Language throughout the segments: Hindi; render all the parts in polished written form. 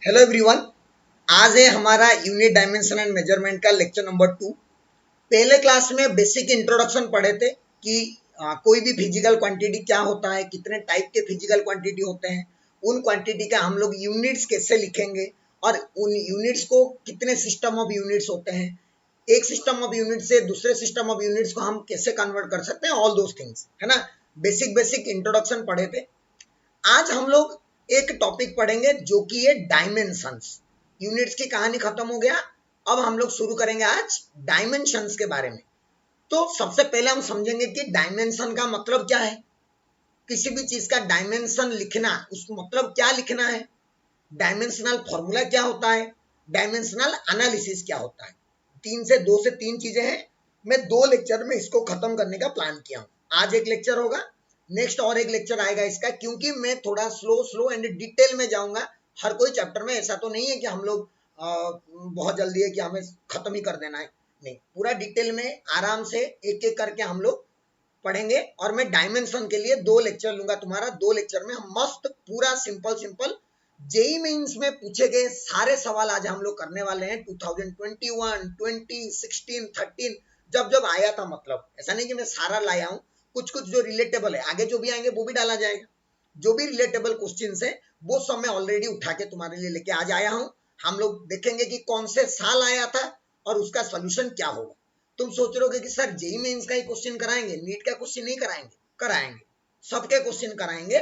Hello everyone. आज है हमारा यूनिट डायमेंशन एंड मेजरमेंट का लेक्चर नंबर 2। पहले क्लास में बेसिक इंट्रोडक्शन पढ़े थे कि कोई भी फिजिकल क्वांटिटी क्या होता है, कितने टाइप के फिजिकल क्वांटिटी होते हैं, उन क्वांटिटी का हम लोग यूनिट्स कैसे लिखेंगे और उन यूनिट्स को कितने सिस्टम ऑफ यूनिट्स होते हैं, एक सिस्टम ऑफ यूनिट से दूसरे सिस्टम ऑफ यूनिट्स को हम कैसे कन्वर्ट कर सकते हैं, ऑल दोज थिंग्स है ना। बेसिक बेसिक इंट्रोडक्शन पढ़े थे। आज हम लोग एक टॉपिक पढ़ेंगे जो कि है डायमेंशंस। यूनिट्स की कहानी खत्म हो गया, अब हम लोग शुरू करेंगे आज डायमेंशंस के बारे में। तो सबसे पहले हम समझेंगे कि डायमेंशन का मतलब क्या है, किसी भी चीज का डायमेंशन लिखना, उसको मतलब क्या लिखना है, डायमेंशनल फॉर्मूला क्या होता है, डायमेंशनल एनालिसिस क्या होता है। दो से तीन चीजें हैं। मैं 2 लेक्चर में इसको खत्म करने का प्लान किया हूं। आज एक लेक्चर होगा, नेक्स्ट और एक लेक्चर आएगा इसका, क्योंकि मैं थोड़ा स्लो स्लो एंड डिटेल में जाऊंगा हर कोई चैप्टर में। ऐसा तो नहीं है कि हम लोग बहुत जल्दी है कि हमें खत्म ही कर देना है, नहीं, पूरा डिटेल में आराम से एक एक करके हम लोग पढ़ेंगे। और मैं डायमेंशन के लिए 2 लेक्चर लूंगा तुम्हारा। 2 लेक्चर में हम मस्त पूरा सिंपल सिंपल जेई मेंस में पूछे गए सारे सवाल आज हम लोग करने वाले हैं। 2021, 20, 16, 13 जब जब आया था, मतलब ऐसा नहीं कि मैं सारा लाया हूं, कुछ कुछ जो रिलेटेबल है, आगे जो भी आएंगे वो भी डाला जाएगा। जो भी रिलेटेबल क्वेश्चंस है वो सब मैं ऑलरेडी उठा के तुम्हारे लिए लेके आज आया हूं। हम लोग देखेंगे कि कौन से साल आया था और उसका सोल्यूशन क्या होगा। तुम सोच रहे हो कि सर जेई मेंस का ही क्वेश्चन कराएंगे, नीट का क्वेश्चन नहीं कराएंगे? कराएंगे, सबके क्वेश्चन कराएंगे,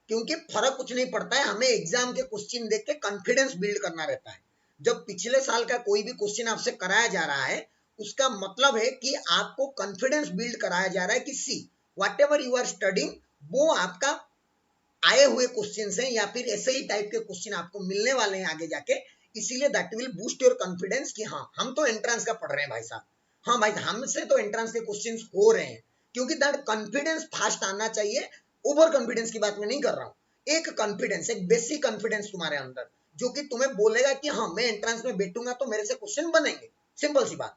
क्योंकि फर्क कुछ नहीं पड़ता है। हमें एग्जाम के क्वेश्चन देख के कॉन्फिडेंस बिल्ड करना रहता है। जब पिछले साल का कोई भी क्वेश्चन आपसे कराया जा रहा है, उसका मतलब है कि आपको कॉन्फिडेंस बिल्ड कराया जा रहा है कि see whatever you are studying, वो आपका आए हुए क्वेश्चन हैं या फिर ऐसे ही टाइप के क्वेश्चन आपको मिलने वाले हैं आगे जाके। इसीलिए that will boost your confidence कि हाँ, हम तो एंट्रेंस का पढ़ रहे हैं भाई साहब, हाँ भाई हमसे तो एंट्रेंस के क्वेश्चन हो रहे हैं। क्योंकि दैट कॉन्फिडेंस फास्ट आना चाहिए। ओवर कॉन्फिडेंस की बात मैं नहीं कर रहा हूँ। एक कॉन्फिडेंस, एक बेसिक कॉन्फिडेंस तुम्हारे अंदर, जो कि तुम्हें बोलेगा कि हाँ, मैं एंट्रेंस में बैठूंगा तो मेरे से क्वेश्चन बनेंगे। सिंपल सी बात,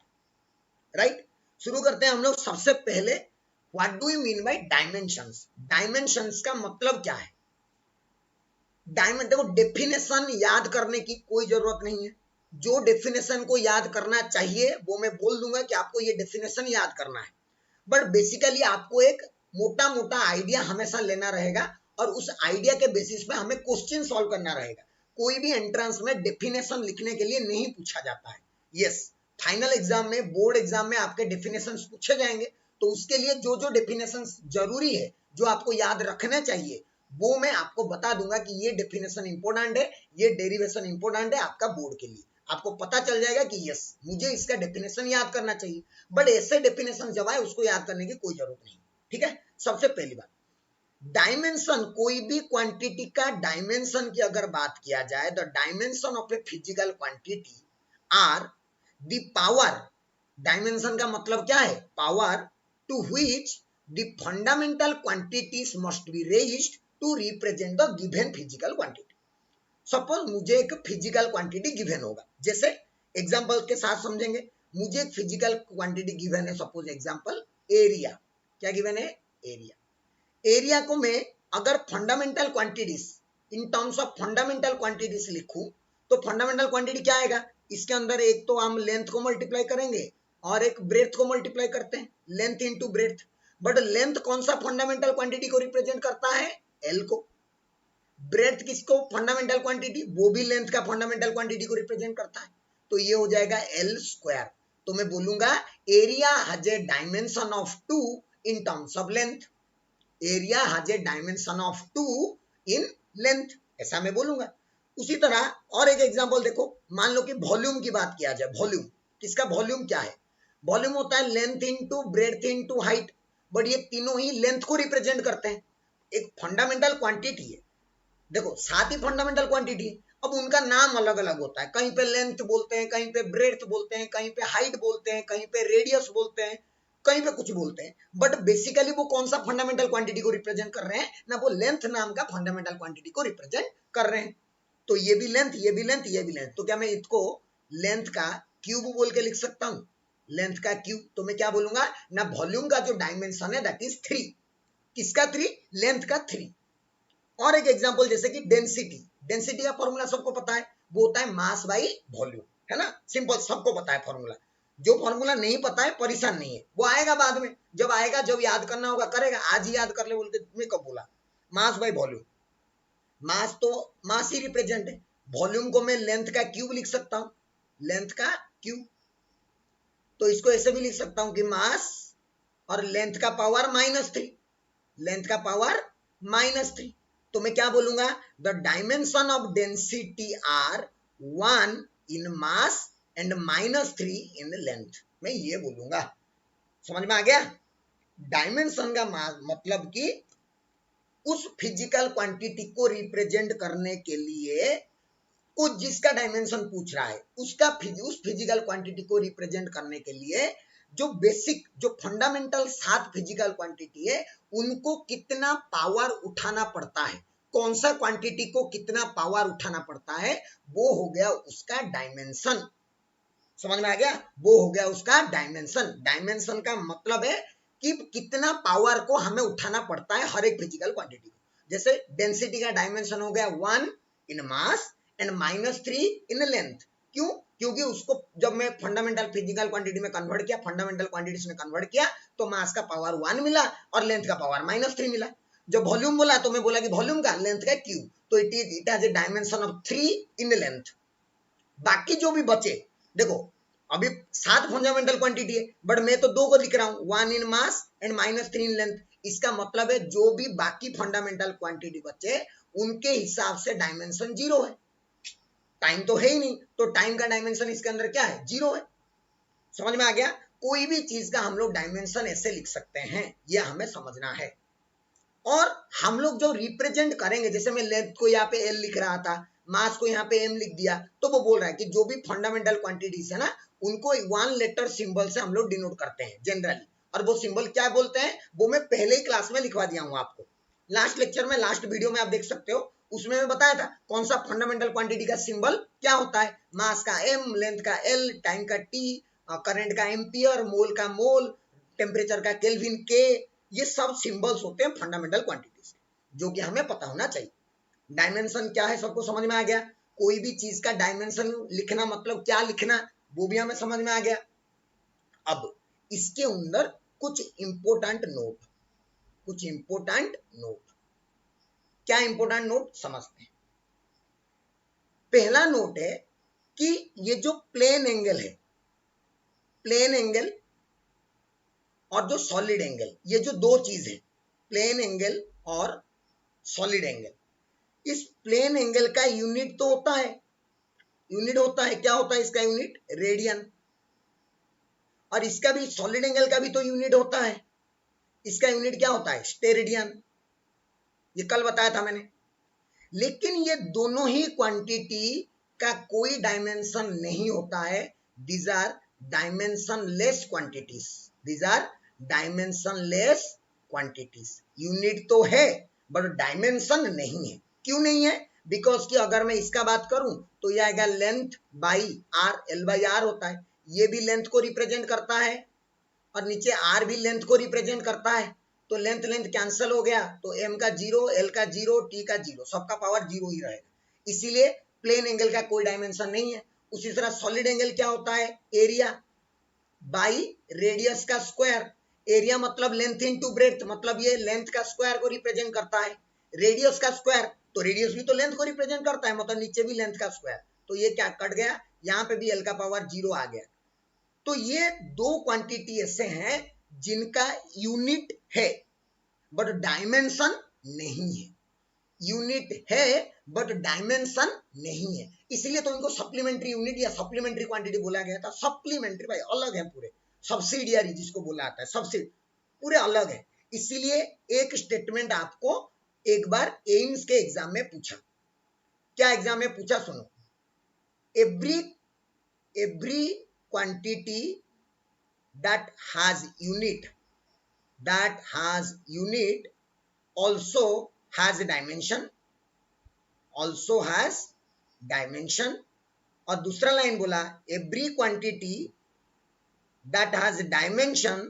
राइट। शुरू करते हैं हम लोग। सबसे पहले what do you mean by dimensions? Dimensions का मतलब क्या है? डायमेंशन, देखो, डेफिनेशन याद करने की कोई जरूरत नहीं है। जो डेफिनेशन को याद करना चाहिए वो मैं बोल दूंगा कि आपको ये डेफिनेशन याद करना है। बट बेसिकली आपको एक मोटा मोटा आइडिया हमेशा लेना रहेगा और उस आइडिया के बेसिस पे हमें क्वेश्चन सॉल्व करना रहेगा। कोई भी एंट्रेंस में डेफिनेशन लिखने के लिए नहीं पूछा जाता है। यस, फाइनल एग्जाम में, बोर्ड एग्जाम में आपके डेफिनेशन पूछे जाएंगे, तो उसके लिए जो जो डेफिनेशन जरूरी है, जो आपको याद रखना चाहिए, वो मैं आपको बता दूंगा कि ये डेफिनेशन इंपोर्टेंट है, ये डेरिवेशन इंपोर्टेंट है आपका बोर्ड के लिए। आपको पता चल जाएगा कि यस, मुझे इसका डेफिनेशन याद करना चाहिए। बट ऐसे डेफिनेशन जब आए उसको याद करने की कोई जरूरत नहीं। ठीक है, सबसे पहली बात, डायमेंशन, कोई भी क्वांटिटी का डायमेंशन की अगर बात किया जाए, the dimension of a physical quantity are the power. Dimension का मतलब क्या है? Power to which the fundamental quantities must be raised to represent the given physical quantity. Suppose मुझे एक फिजिकल क्वांटिटी गिवन होगा, जैसे एग्जांपल के साथ समझेंगे। मुझे एक फिजिकल क्वांटिटी गिवन है, सपोज एग्जांपल एरिया। क्या गिवन है? एरिया। एरिया को मैं अगर fundamental quantities, in terms of fundamental quantities लिखूं, तो फंडामेंटल क्वांटिटी क्या आएगा? इसके अंदर एक तो हम लेंथ को मल्टीप्लाई करेंगे और एक ब्रेथ को मल्टीप्लाई करते हैं, length into breadth. But length कौन सा फंडामेंटल क्वांटिटी को रिप्रेजेंट करता है? एल को। ब्रेथ किसको? फंडामेंटल क्वांटिटी, वो भी लेंथ का फंडामेंटल क्वांटिटी को रिप्रेजेंट करता है। तो ये हो जाएगा एल स्क्वायर। तो मैं बोलूंगा area has a dimension of 2 in terms of length. Area has a dimension of 2 in length, ऐसा मैं बोलूंगा। उसी तरह और एक एग्जांपल देखो, मान लो कि वॉल्यूम की बात किया जाए। वॉल्यूम, किसका वॉल्यूम क्या है? वॉल्यूम होता है length into breadth into height. But ये तीनों ही लेंथ को रिप्रेजेंट करते हैं। एक फंडामेंटल क्वांटिटी है, देखो, सात ही फंडामेंटल क्वांटिटी है। अब उनका नाम अलग अलग होता है, कहीं पे लेंथ बोलते हैं, कहीं पे ब्रेथ बोलते हैं, कहीं पे हाइट बोलते हैं, कहीं पे रेडियस बोलते हैं, कहीं पे कुछ बोलते हैं। बट बेसिकली वो कौन सा फंडामेंटल क्वांटिटी को रिप्रेजेंट कर रहे हैं ना? वो लेंथ नाम का फंडामेंटल क्वांटिटी को रिप्रेजेंट कर रहे हैं। तो ये भी लेंथ, ये भी लेंथ, ये भी लेंथ। तो क्या मैं इसको लेंथ का क्यूब बोल के लिख सकता हूँ? लेंथ का क्यूब। तो मैं क्या बोलूंगा ना, वॉल्यूम का जो डायमेंशन है दैट इज 3। किसका 3? लेंथ का 3। और एक एग्जांपल जैसे कि डेंसिटी। डेंसिटी का फॉर्मूला सबको पता है, वो होता है मास बाई वॉल्यूम, है ना, सिंपल, सबको पता है फॉर्मूला। जो फॉर्मूला नहीं पता है परेशान नहीं है, वो आएगा बाद में, जब आएगा जब याद करना होगा करेगा, आज ही याद कर ले बोल के मैं कब बोला। मास बाई वॉल्यूम, मास तो मास ही रिप्रेजेंट है, वॉल्यूम को मैं लेंथ का क्यूब लिख सकता हूं, लेंथ का क्यूब। तो इसको ऐसे भी लिख सकता हूं कि मास और लेंथ का पावर -3, लेंथ का पावर -3। तो मैं क्या बोलूंगा, the dimension of density are 1 in mass and -3 in length, मैं ये बोलूंगा। समझ में आ गया। डायमेंशन का मतलब कि उस फिजिकल क्वांटिटी को रिप्रेजेंट करने के लिए, उस जिसका डायमेंशन पूछ रहा है उसका उस फिजिकल क्वांटिटी को रिप्रेजेंट करने के लिए जो बेसिक, जो फंडामेंटल 7 फिजिकल क्वांटिटी है, उनको कितना पावर उठाना पड़ता है, कौन सा क्वांटिटी को कितना पावर उठाना पड़ता है, वो हो गया उसका डायमेंशन। समझ में आ गया, वो हो गया उसका डायमेंशन। डायमेंशन का मतलब है कि कितना पावर को हमें उठाना पड़ता है हर एक फिजिकल क्वांटिटी को। जैसे डेंसिटी का डायमेंशन हो गया 1 in mass and -3 in length. क्यों, क्योंकि उसको जब मैं फंडामेंटल फिजिकल क्वांटिटी में कन्वर्ट किया, फंडामेंटल क्वांटिटीज में कन्वर्ट किया, तो मास का पावर 1 मिला और लेंथ का पावर -3 मिला। जब वॉल्यूम बोला तो मैं बोला कि वॉल्यूम का लेंथ का क्यूब, तो it has a dimension of 3 in length. बाकी जो भी बचे, देखो अभी 7 फंडामेंटल क्वांटिटी है, बट मैं तो 2 को लिख रहा हूं, 1 in mass and -3 in length. इसका मतलब है जो भी बाकी फंडामेंटल क्वांटिटी बचे उनके हिसाब से डायमेंशन 0 है। टाइम तो है ही नहीं, तो टाइम का डायमेंशन इसके अंदर क्या है, 0 है। समझ में आ गया। कोई भी चीज का हम लोग डायमेंशन ऐसे लिख सकते हैं, यह हमें समझना है। और हम लोग जो रिप्रेजेंट करेंगे, जैसे मैं लेंथ को यहाँ पे एल लिख रहा था, मास को यहाँ पे एम लिख दिया, तो वो बोल रहा है कि जो भी फंडामेंटल क्वांटिटीज है ना, उनको 1 लेटर सिंबल से हम लोग डिनोट करते हैं जनरली। और वो सिंबल क्या बोलते हैं, वो मैं पहले ही क्लास में लिखवा दिया हूँ आपको, लास्ट लेक्चर में, लास्ट वीडियो में आप देख सकते हो, उसमें मैं बताया था कौन सा फंडामेंटल क्वांटिटी का सिंबल क्या होता है। मास का एम, लेंथ का एल, टाइम का टी, करंट का एम्पियर, मोल का मोल, टेम्परेचर का केल्विन के, ये सब सिंबल्स होते हैं फंडामेंटल क्वांटिटीज, जो कि हमें पता होना चाहिए। डायमेंशन क्या है सबको समझ में आ गया। कोई भी चीज का डायमेंशन लिखना मतलब क्या लिखना, वो भी हमें समझ में आ गया। अब इसके अंदर कुछ इंपोर्टेंट नोट, कुछ इंपोर्टेंट नोट, क्या इंपोर्टेंट नोट समझते हैं। पहला नोट है कि ये जो प्लेन एंगल है, प्लेन एंगल और जो सॉलिड एंगल, ये जो दो चीज है, प्लेन एंगल और सॉलिड एंगल, इस प्लेन एंगल का यूनिट तो होता है, यूनिट होता है, क्या होता है इसका यूनिट, रेडियन। और इसका भी, सॉलिड एंगल का भी तो यूनिट होता है, इसका यूनिट क्या होता है, स्टेरेडियन, ये कल बताया था मैंने। लेकिन ये दोनों ही क्वांटिटी का कोई डायमेंशन नहीं होता है, these are dimensionless quantities, these are dimensionless quantities. Unit तो है बट डायमेंशन नहीं है। क्यों नहीं है, बिकॉज कि अगर मैं इसका बात करूं तो ये आएगा length by R, L by R होता है, ये भी लेंथ को रिप्रेजेंट करता है और नीचे आर भी लेंथ को रिप्रेजेंट करता है, तो लेंथ लेंथ कैंसिल हो गया, तो एम का 0, एल का 0, टी का 0, सबका पावर 0 ही रहेगा। इसीलिए प्लेन एंगल का कोई डायमेंशन नहीं है। उसी तरह सॉलिड एंगल क्या होता है, एरिया बाई रेडियस का स्क्वायर। एरिया मतलब लेंथ इनटू ब्रेड्थ, मतलब ये लेंथ का स्क्वायर को रिप्रेजेंट करता है। रेडियस का स्क्वायर, तो रेडियस भी तो लेंथ को रिप्रेजेंट करता है, मतलब नीचे भी लेंथ का स्क्वायर, तो ये क्या कट गया, यहाँ पे भी एल का पावर 0 आ गया। तो ये दो क्वांटिटी ऐसे हैं जिनका यूनिट है बट डायमेंशन नहीं है, यूनिट है बट डायमेंशन नहीं है, इसलिए तो इनको सप्लीमेंट्री यूनिट या सप्लीमेंट्री क्वांटिटी बोला गया था। सप्लीमेंट्री भाई अलग है पूरे, सब्सिडियरी जिसको बोला जाता है, सब्सिडी पूरे अलग है। इसीलिए एक स्टेटमेंट आपको एक बार एम्स के एग्जाम में पूछा, क्या एग्जाम में पूछा सुनो, every every quantity that has unit also has dimension, also has dimension। और दूसरा लाइन बोला, every quantity that has dimension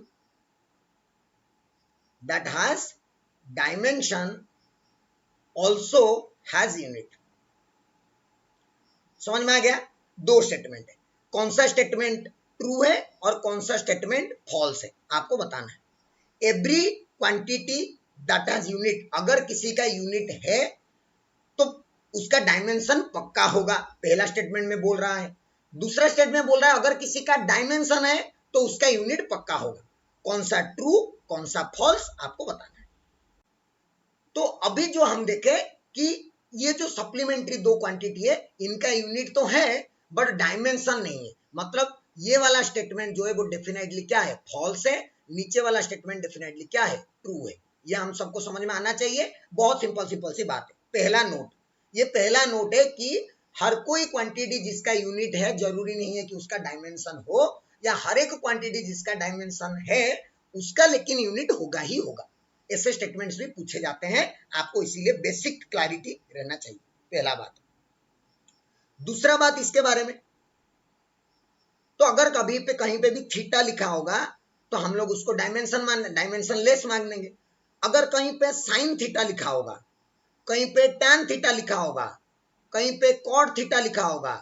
also has unit। समझ में आ गया? दो स्टेटमेंट है, कौन सा स्टेटमेंट ट्रू है और कौन सा स्टेटमेंट फॉल्स है आपको बताना है। Every quantity that has unit, अगर किसी का यूनिट है तो उसका डायमेंशन पक्का होगा, पहला स्टेटमेंट में बोल रहा है। दूसरा स्टेटमेंट बोल रहा है अगर किसी का डायमेंशन है तो उसका यूनिट पक्का होगा। कौन सा ट्रू कौन सा फॉल्स आपको बताना है। तो अभी जो हम देखे कि ये जो सप्लीमेंट्री दो क्वांटिटी है इनका यूनिट तो है बट डायमेंशन नहीं है, मतलब ये वाला स्टेटमेंट जो है वो डेफिनेटली क्या है, फॉल्स है। नीचे वाला स्टेटमेंट डेफिनेटली क्या है, ट्रू है। ये हम सबको समझ में आना चाहिए, बहुत सिंपल सी बात है। पहला नोट, ये पहला नोट है कि हर कोई क्वांटिटी जिसका यूनिट है जरूरी नहीं है कि उसका डायमेंशन हो, या हर एक क्वांटिटी जिसका डायमेंशन है उसका लेकिन यूनिट होगा ही होगा। ऐसे स्टेटमेंट्स भी पूछे जाते हैं, आपको इसीलिए बेसिक क्लैरिटी रहना चाहिए, पहला बात। दूसरा बात इसके बारे में, तो अगर कभी पे कहीं पे भी थीटा लिखा होगा तो हम लोग उसको डायमेंशन लेस मान लेंगे। अगर कहीं पे साइन थीटा लिखा होगा, कहीं पे टैन थीटा लिखा होगा, कहीं पे कॉट थीटा लिखा होगा,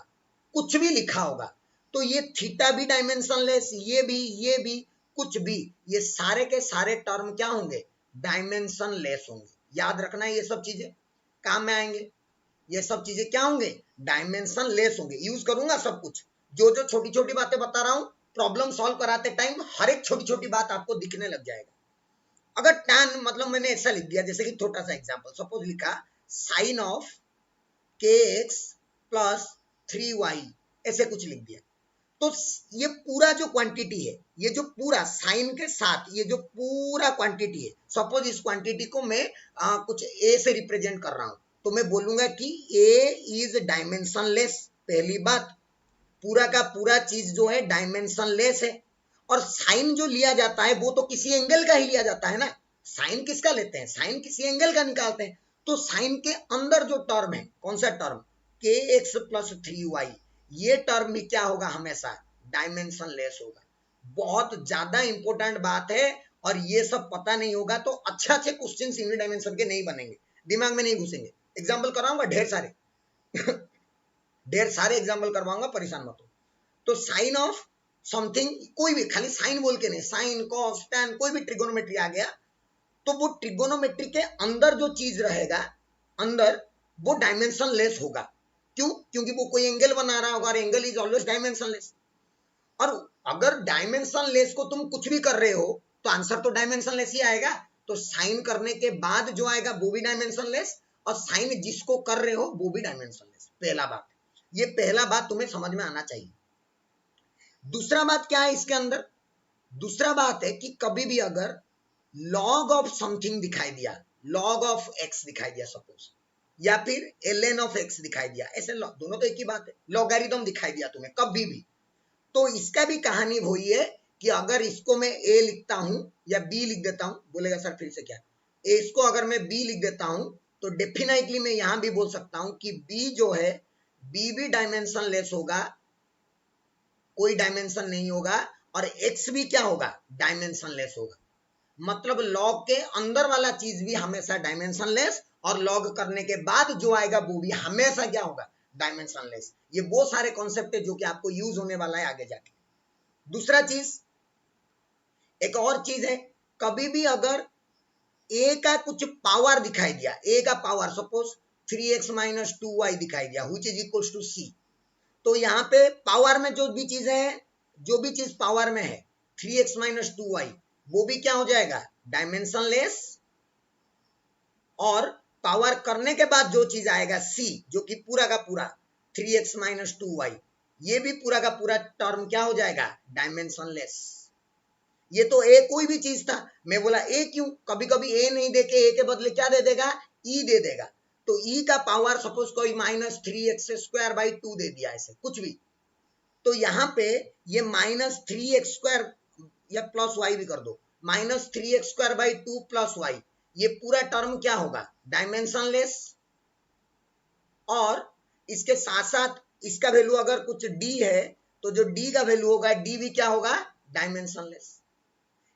कुछ भी लिखा होगा, तो ये थीटा भी डायमेंशन लेस, ये भी कुछ भी, ये सारे के सारे टर्म क्या होंगे, डायमेंशन लेस होंगे। याद रखना ये सब चीजें काम में आएंगे, ये सब चीजें क्या होंगे, डायमेंशन लेस होंगे। यूज करूंगा सब कुछ, जो जो छोटी छोटी बातें बता रहा हूं प्रॉब्लम सॉल्व कराते टाइम हर एक छोटी छोटी बात आपको दिखने लग जाएगा। अगर टैन मतलब मैंने ऐसा लिख दिया, जैसे कि छोटा सा एग्जांपल, सपोज लिखा sine of kx plus 3y, ऐसे कुछ लिख दिया, तो ये पूरा जो क्वांटिटी है, ये जो पूरा साइन के साथ ये जो पूरा क्वांटिटी है, सपोज इस क्वांटिटी को मैं कुछ a से रिप्रेजेंट कर रहा हूं, तो मैं बोलूंगा कि a इज डायमेंशन लेस। पहली बात, पूरा का पूरा चीज जो है डायमेंशन लेस है। और साइन जो लिया जाता है वो तो किसी एंगल का ही लिया जाता है ना, साइन किसका लेते हैं, साइन किसी एंगल का निकालते हैं। तो साइन के अंदर जो टर्म है, कौन सा टर्म, kx प्लस 3y, ये टर्म भी क्या होगा, हमेशा डायमेंशन लेस होगा। बहुत ज्यादा इंपॉर्टेंट बात है, और ये सब पता नहीं होगा तो अच्छे अच्छे क्वेश्चन यूनिट डायमेंशन के नहीं बनेंगे, दिमाग में नहीं घुसेंगे। एग्जाम्पल कराऊंगा ढेर सारे ढेर सारे एग्जाम्पल करवाऊंगा, परेशान मत हो। तो साइन ऑफ समथिंग, कोई भी, खाली साइन बोल के नहीं, साइन कॉस टैन कोई भी ट्रिगोनोमेट्री आ गया, तो वो ट्रिगोनोमेट्री के अंदर जो चीज रहेगा अंदर, वो डायमेंशन लेस होगा। क्यों, क्योंकि वो कोई एंगल बना रहा होगा, और angle is always dimension less. और अगर डायमेंशन लेस को तुम कुछ भी कर रहे हो तो आंसर तो डायमेंशन लेस ही आएगा। तो साइन करने के बाद जो आएगा वो भी डायमेंशन लेस, और साइन जिसको कर रहे हो वो भी डायमेंशन लेस। पहला बात, ये पहला बात तुम्हें समझ में आना चाहिए। दूसरा बात क्या है इसके अंदर, दूसरा बात है कि कभी भी अगर लॉग ऑफ समथिंग दिखाई दिया, लॉग ऑफ एक्स दिखाई दिया सपोज, या फिर ln ऑफ एक्स दिखाई दिया, ऐसे दोनों तो एक ही बात है, लॉगरिथम दिखाई दिया तुम्हें कभी भी, तो इसका भी कहानी वही है कि अगर इसको मैं a लिखता हूं या b लिख देता हूं, बोलेगा सर फिर से क्या, इसको अगर मैं b लिख देता हूं तो डेफिनेटली मैं यहां भी बोल सकता हूं कि b जो है, b भी डायमेंशन लेस होगा, कोई डायमेंशन नहीं होगा, और x भी क्या होगा, डायमेंशन लेस होगा। मतलब लॉग के अंदर वाला चीज भी हमेशा डायमेंशन लेस, और लॉग करने के बाद जो आएगा वो भी हमेशा क्या होगा, डायमेंशन लेस। ये वो सारे कॉन्सेप्ट है जो कि आपको यूज होने वाला है आगे जाके। दूसरा चीज, एक और चीज है, कभी भी अगर a का कुछ पावर दिखाई दिया, a का power suppose 3x minus 2y दिखाई दिया, which is equals to c, तो यहाँ पे पावर में जो भी चीजें हैं, जो भी चीज पावर में है 3x माइनस 2y, वो भी क्या हो जाएगा, डायमेंशन लेस। और पावर करने के बाद जो चीज आएगा c, जो कि पूरा का पूरा 3x माइनस 2y, ये भी पूरा का पूरा टर्म क्या हो जाएगा, डायमेंशन लेस। ये तो a कोई भी चीज था, मैं बोला a क्यों, कभी कभी a नहीं देके a के बदले क्या दे देगा, e दे देगा, तो e का पावर सपोज कोई माइनस 3x स्क्वायर बाई 2 दे दिया, ऐसे कुछ भी, तो यहाँ पे ये माइनस 3x स्क्वायर या प्लस y भी कर दो, minus 3x square by 2 plus y, ये पूरा टर्म क्या होगा, डायमेंशन लेस। और इसके साथ साथ इसका वैल्यू अगर कुछ d है तो जो d का वैल्यू होगा d भी क्या होगा, डायमेंशन लेस।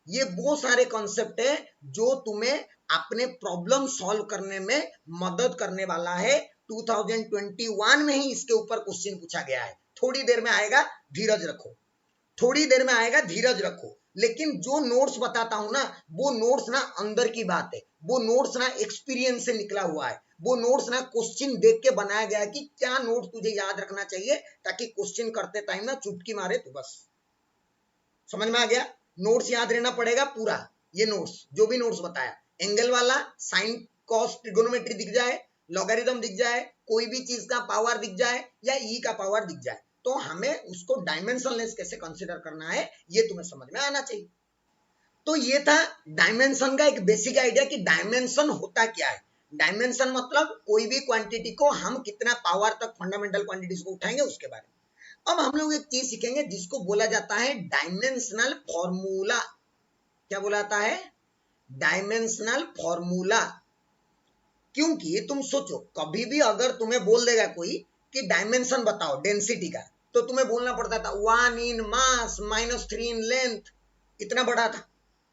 ये वो सारे कॉन्सेप्ट है जो तुम्हें अपने प्रॉब्लम सॉल्व करने में मदद करने वाला है, 2021 में ही इसके ऊपर क्वेश्चन पूछा गया है। थोड़ी देर में आएगा, धीरज रखो, थोड़ी देर में आएगा, धीरज रखो। लेकिन जो नोट्स बताता हूं ना, वो नोट्स ना अंदर की बात है, वो नोट्स ना एक्सपीरियंस से निकला हुआ है, वो नोट्स ना क्वेश्चन देख के बनाया गया है कि क्या नोट्स तुझे याद रखना चाहिए, ताकि क्वेश्चन करते टाइम ना चुटकी मारे तो बस। समझ में आ गया? नोट्स याद रहना पड़ेगा पूरा। ये नोट्स, जो भी नोट्स बताया, एंगल वाला, साइन कॉस ट्रिगोनोमेट्री दिख जाए, लॉगरिथम दिख जाए, कोई भी चीज का पावर दिख जाए या ई का पावर दिख जाए, तो हमें उसको डायमेंशनलेस कैसे कंसीडर करना है ये तुम्हें समझ में आना चाहिए। तो ये था डायमेंशन का एक बेसिक आइडिया कि डायमेंशन होता क्या है। डायमेंशन मतलब कोई भी क्वांटिटी को हम कितना पावर तक फंडामेंटल क्वांटिटीज को उठाएंगे उसके बारे में। अब हम लोग एक चीज सीखेंगे जिसको बोला जाता है डायमेंशनल फॉर्मूला। क्या बोला जाता है? Dimensional formula. क्योंकि तुम सोचो, कभी भी अगर तुम्हें बोल देगा कोई कि डायमेंशन बताओ डेंसिटी का, तो तुम्हें बोलना पड़ता था 1 इन मास -3 इन लेंथ। इतना बड़ा था।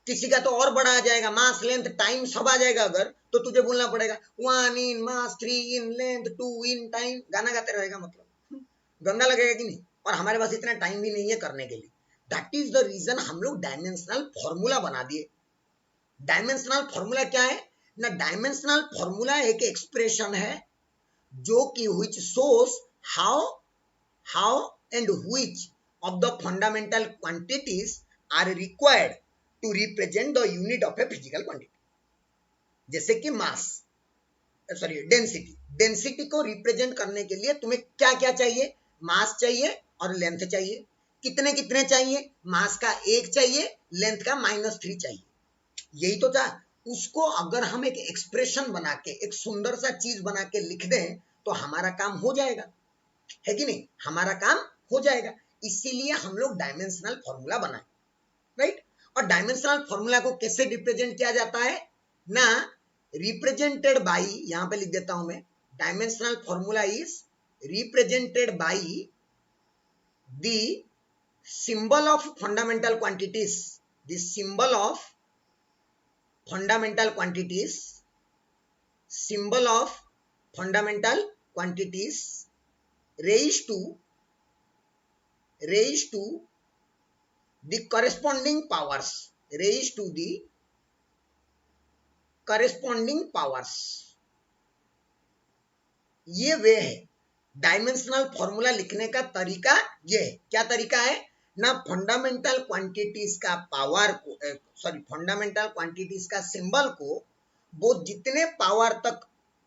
किसी का तो और बड़ा आ जाएगा, मास लेंथ टाइम सब आ जाएगा, अगर तो तुझे बोलना पड़ेगा 1 in mass 3 in length 2 in time. गाना गाते रहेगा, मतलब गंदा लगेगा कि नहीं? और हमारे पास इतना टाइम भी नहीं है करने के लिए। दैट इज द रीजन हम लोग डायमेंशनल फॉर्मूला बना दिए। डायमेंशनल फॉर्मूला क्या है ना? डायमेंशनल फॉर्मूला एक एक्सप्रेशन है जो कि which shows how and which of the fundamental quantities are required to represent the unit of a physical quantity। जैसे कि मास, सॉरी डेंसिटी, डेंसिटी को रिप्रेजेंट करने के लिए तुम्हें क्या क्या चाहिए? मास चाहिए और लेंथ चाहिए। कितने कितने चाहिए? मास का 1 चाहिए, लेंथ का -3 चाहिए। यही तो था। उसको अगर हम एक एक्सप्रेशन बना के, एक सुंदर सा चीज बना के लिख दें तो हमारा काम हो जाएगा, है कि नहीं? हमारा काम हो जाएगा। इसीलिए हम लोग डायमेंशनल फॉर्मूला बनाए, राइट? और डायमेंशनल फॉर्मूला को कैसे रिप्रेजेंट किया जाता है ना? रिप्रेजेंटेड बाई, यहां पे लिख देता हूं मैं, dimensional formula is represented by the symbol of fundamental quantities, the symbol of fundamental quantities, symbol of fundamental quantities raised to the corresponding powers, raised to the corresponding powers। ये वे है डायमेंशनल फॉर्मूला लिखने का तरीका। ये है, क्या तरीका है ना? फंडामेंटल क्वांटिटीज का पावर को, सॉरी फंडामेंटल क्वांटिटीज का सिंबल को वो जितने पावर तक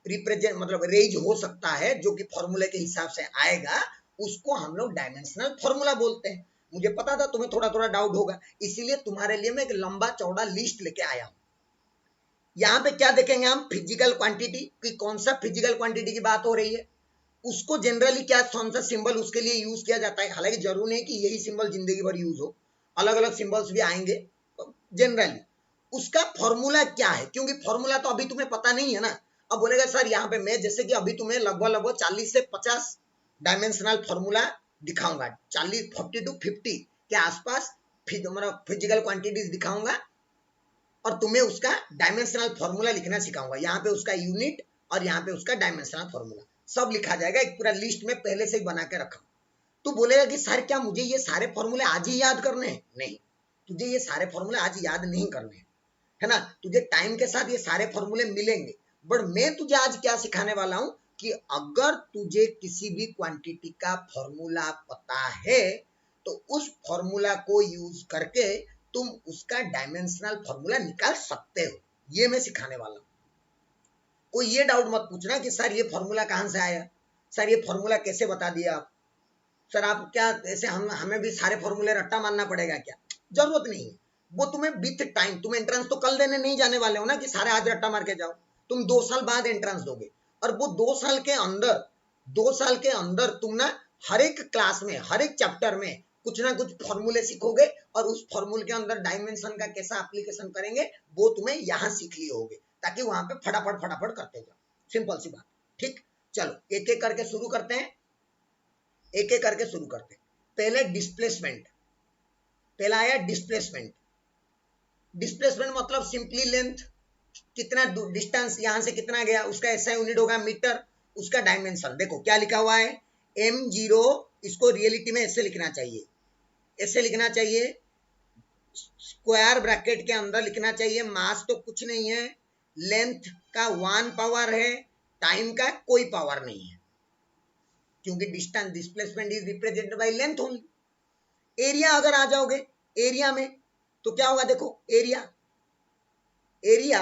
रिप्रेजेंट, मतलब रेज हो सकता है, जो कि फॉर्मूले के हिसाब से आएगा, उसको हम लोग डायमेंशनल फॉर्मूला बोलते हैं। मुझे पता था तुम्हें थोड़ा थोड़ा डाउट होगा, इसीलिए तुम्हारे लिए मैं एक लंबा चौड़ा लिस्ट लेके आया हूं। यहाँ पे क्या देखेंगे हम? फिजिकल क्वांटिटी की, कौन सा फिजिकल क्वांटिटी की बात हो रही है, उसको जनरली क्या, कौन सा सिंबल उसके लिए यूज किया जाता है। हालांकि जरूर नहीं कि यही सिंबल जिंदगी भर यूज हो, अलग अलग सिंबल्स भी आएंगे। जनरली उसका फॉर्मूला क्या है, क्योंकि फॉर्मूला तो अभी तुम्हें पता नहीं है ना। अब बोलेगा सर यहाँ पे मैं, जैसे कि अभी तुम्हें लगभग 40 से 50 डायमेंशनल फॉर्मूला दिखाऊंगा, 40 40 to 50 के आसपास फिजिकल क्वांटिटीज दिखाऊंगा, और तुम्हें उसका डायमेंशनल फॉर्मूला लिखना सिखाऊंगा। यहाँ पे उसका यूनिट और यहाँ पे उसका डायमेंशनल फॉर्मूला सब लिखा जाएगा, एक पूरा लिस्ट में पहले से ही बना के रखा। तू बोलेगा कि सर क्या मुझे ये सारे फॉर्मूले आज ही याद करने हैं? नहीं, तुझे ये सारे फॉर्मूले आज याद नहीं करने हैं, है ना? तुझे टाइम के साथ ये सारे फॉर्मूले मिलेंगे। बट मैं तुझे आज क्या सिखाने वाला हूं कि अगर तुझे किसी भी क्वांटिटी का फॉर्मूला पता है तो उस फॉर्मूला को यूज करके तुम उसका डायमेंशनल फॉर्मूला निकाल सकते हो। ये मैं सिखाने वाला हूं। कोई ये डाउट मत पूछना कि सर ये फॉर्मूला कहां से आया, सर ये फॉर्मूला कैसे बता दिया आप, सर आप क्या ऐसे हमें भी सारे फॉर्मूले रट्टा मानना पड़ेगा क्या? जरूरत नहीं है। वो तुम्हें विथ टाइम, तुम एंट्रेंस तो कल देने नहीं जाने वाले हो ना कि सारे आज रट्टा मार के जाओ। तुम 2 साल बाद एंट्रेंस दोगे, और वो 2 साल के अंदर, 2 साल के अंदर तुम ना हर एक क्लास में, हर एक चैप्टर में कुछ ना कुछ फॉर्मूले सीखोगे, और उस फॉर्मूले के अंदर डायमेंशन का कैसा एप्लीकेशन करेंगे वो तुम्हें यहाँ सीख लिए होगे, ताकि वहां पे फटाफट फटाफट करते जाओ। सिंपल सी बात। ठीक, चलो एक एक करके शुरू करते हैं, एक एक करके शुरू करते हैं। पहले डिस्प्लेसमेंट, पहला आया डिस्प्लेसमेंट। डिस्प्लेसमेंट मतलब सिंपली लेंथ, कितना डिस्टेंस यहां से कितना गया, उसका ऐसा यूनिट होगा मीटर। उसका डायमेंशन देखो क्या लिखा हुआ है, m0, इसको रियलिटी में ऐसे लिखना चाहिए, ऐसे लिखना चाहिए, स्क्वायर ब्रैकेट के अंदर लिखना चाहिए, मास तो कुछ नहीं है, लेंथ का 1 पावर है, टाइम का कोई पावर नहीं है, क्योंकि distance displacement is represented by length only. Area अगर आ जाओगे एरिया में तो क्या होगा, देखो एरिया, एरिया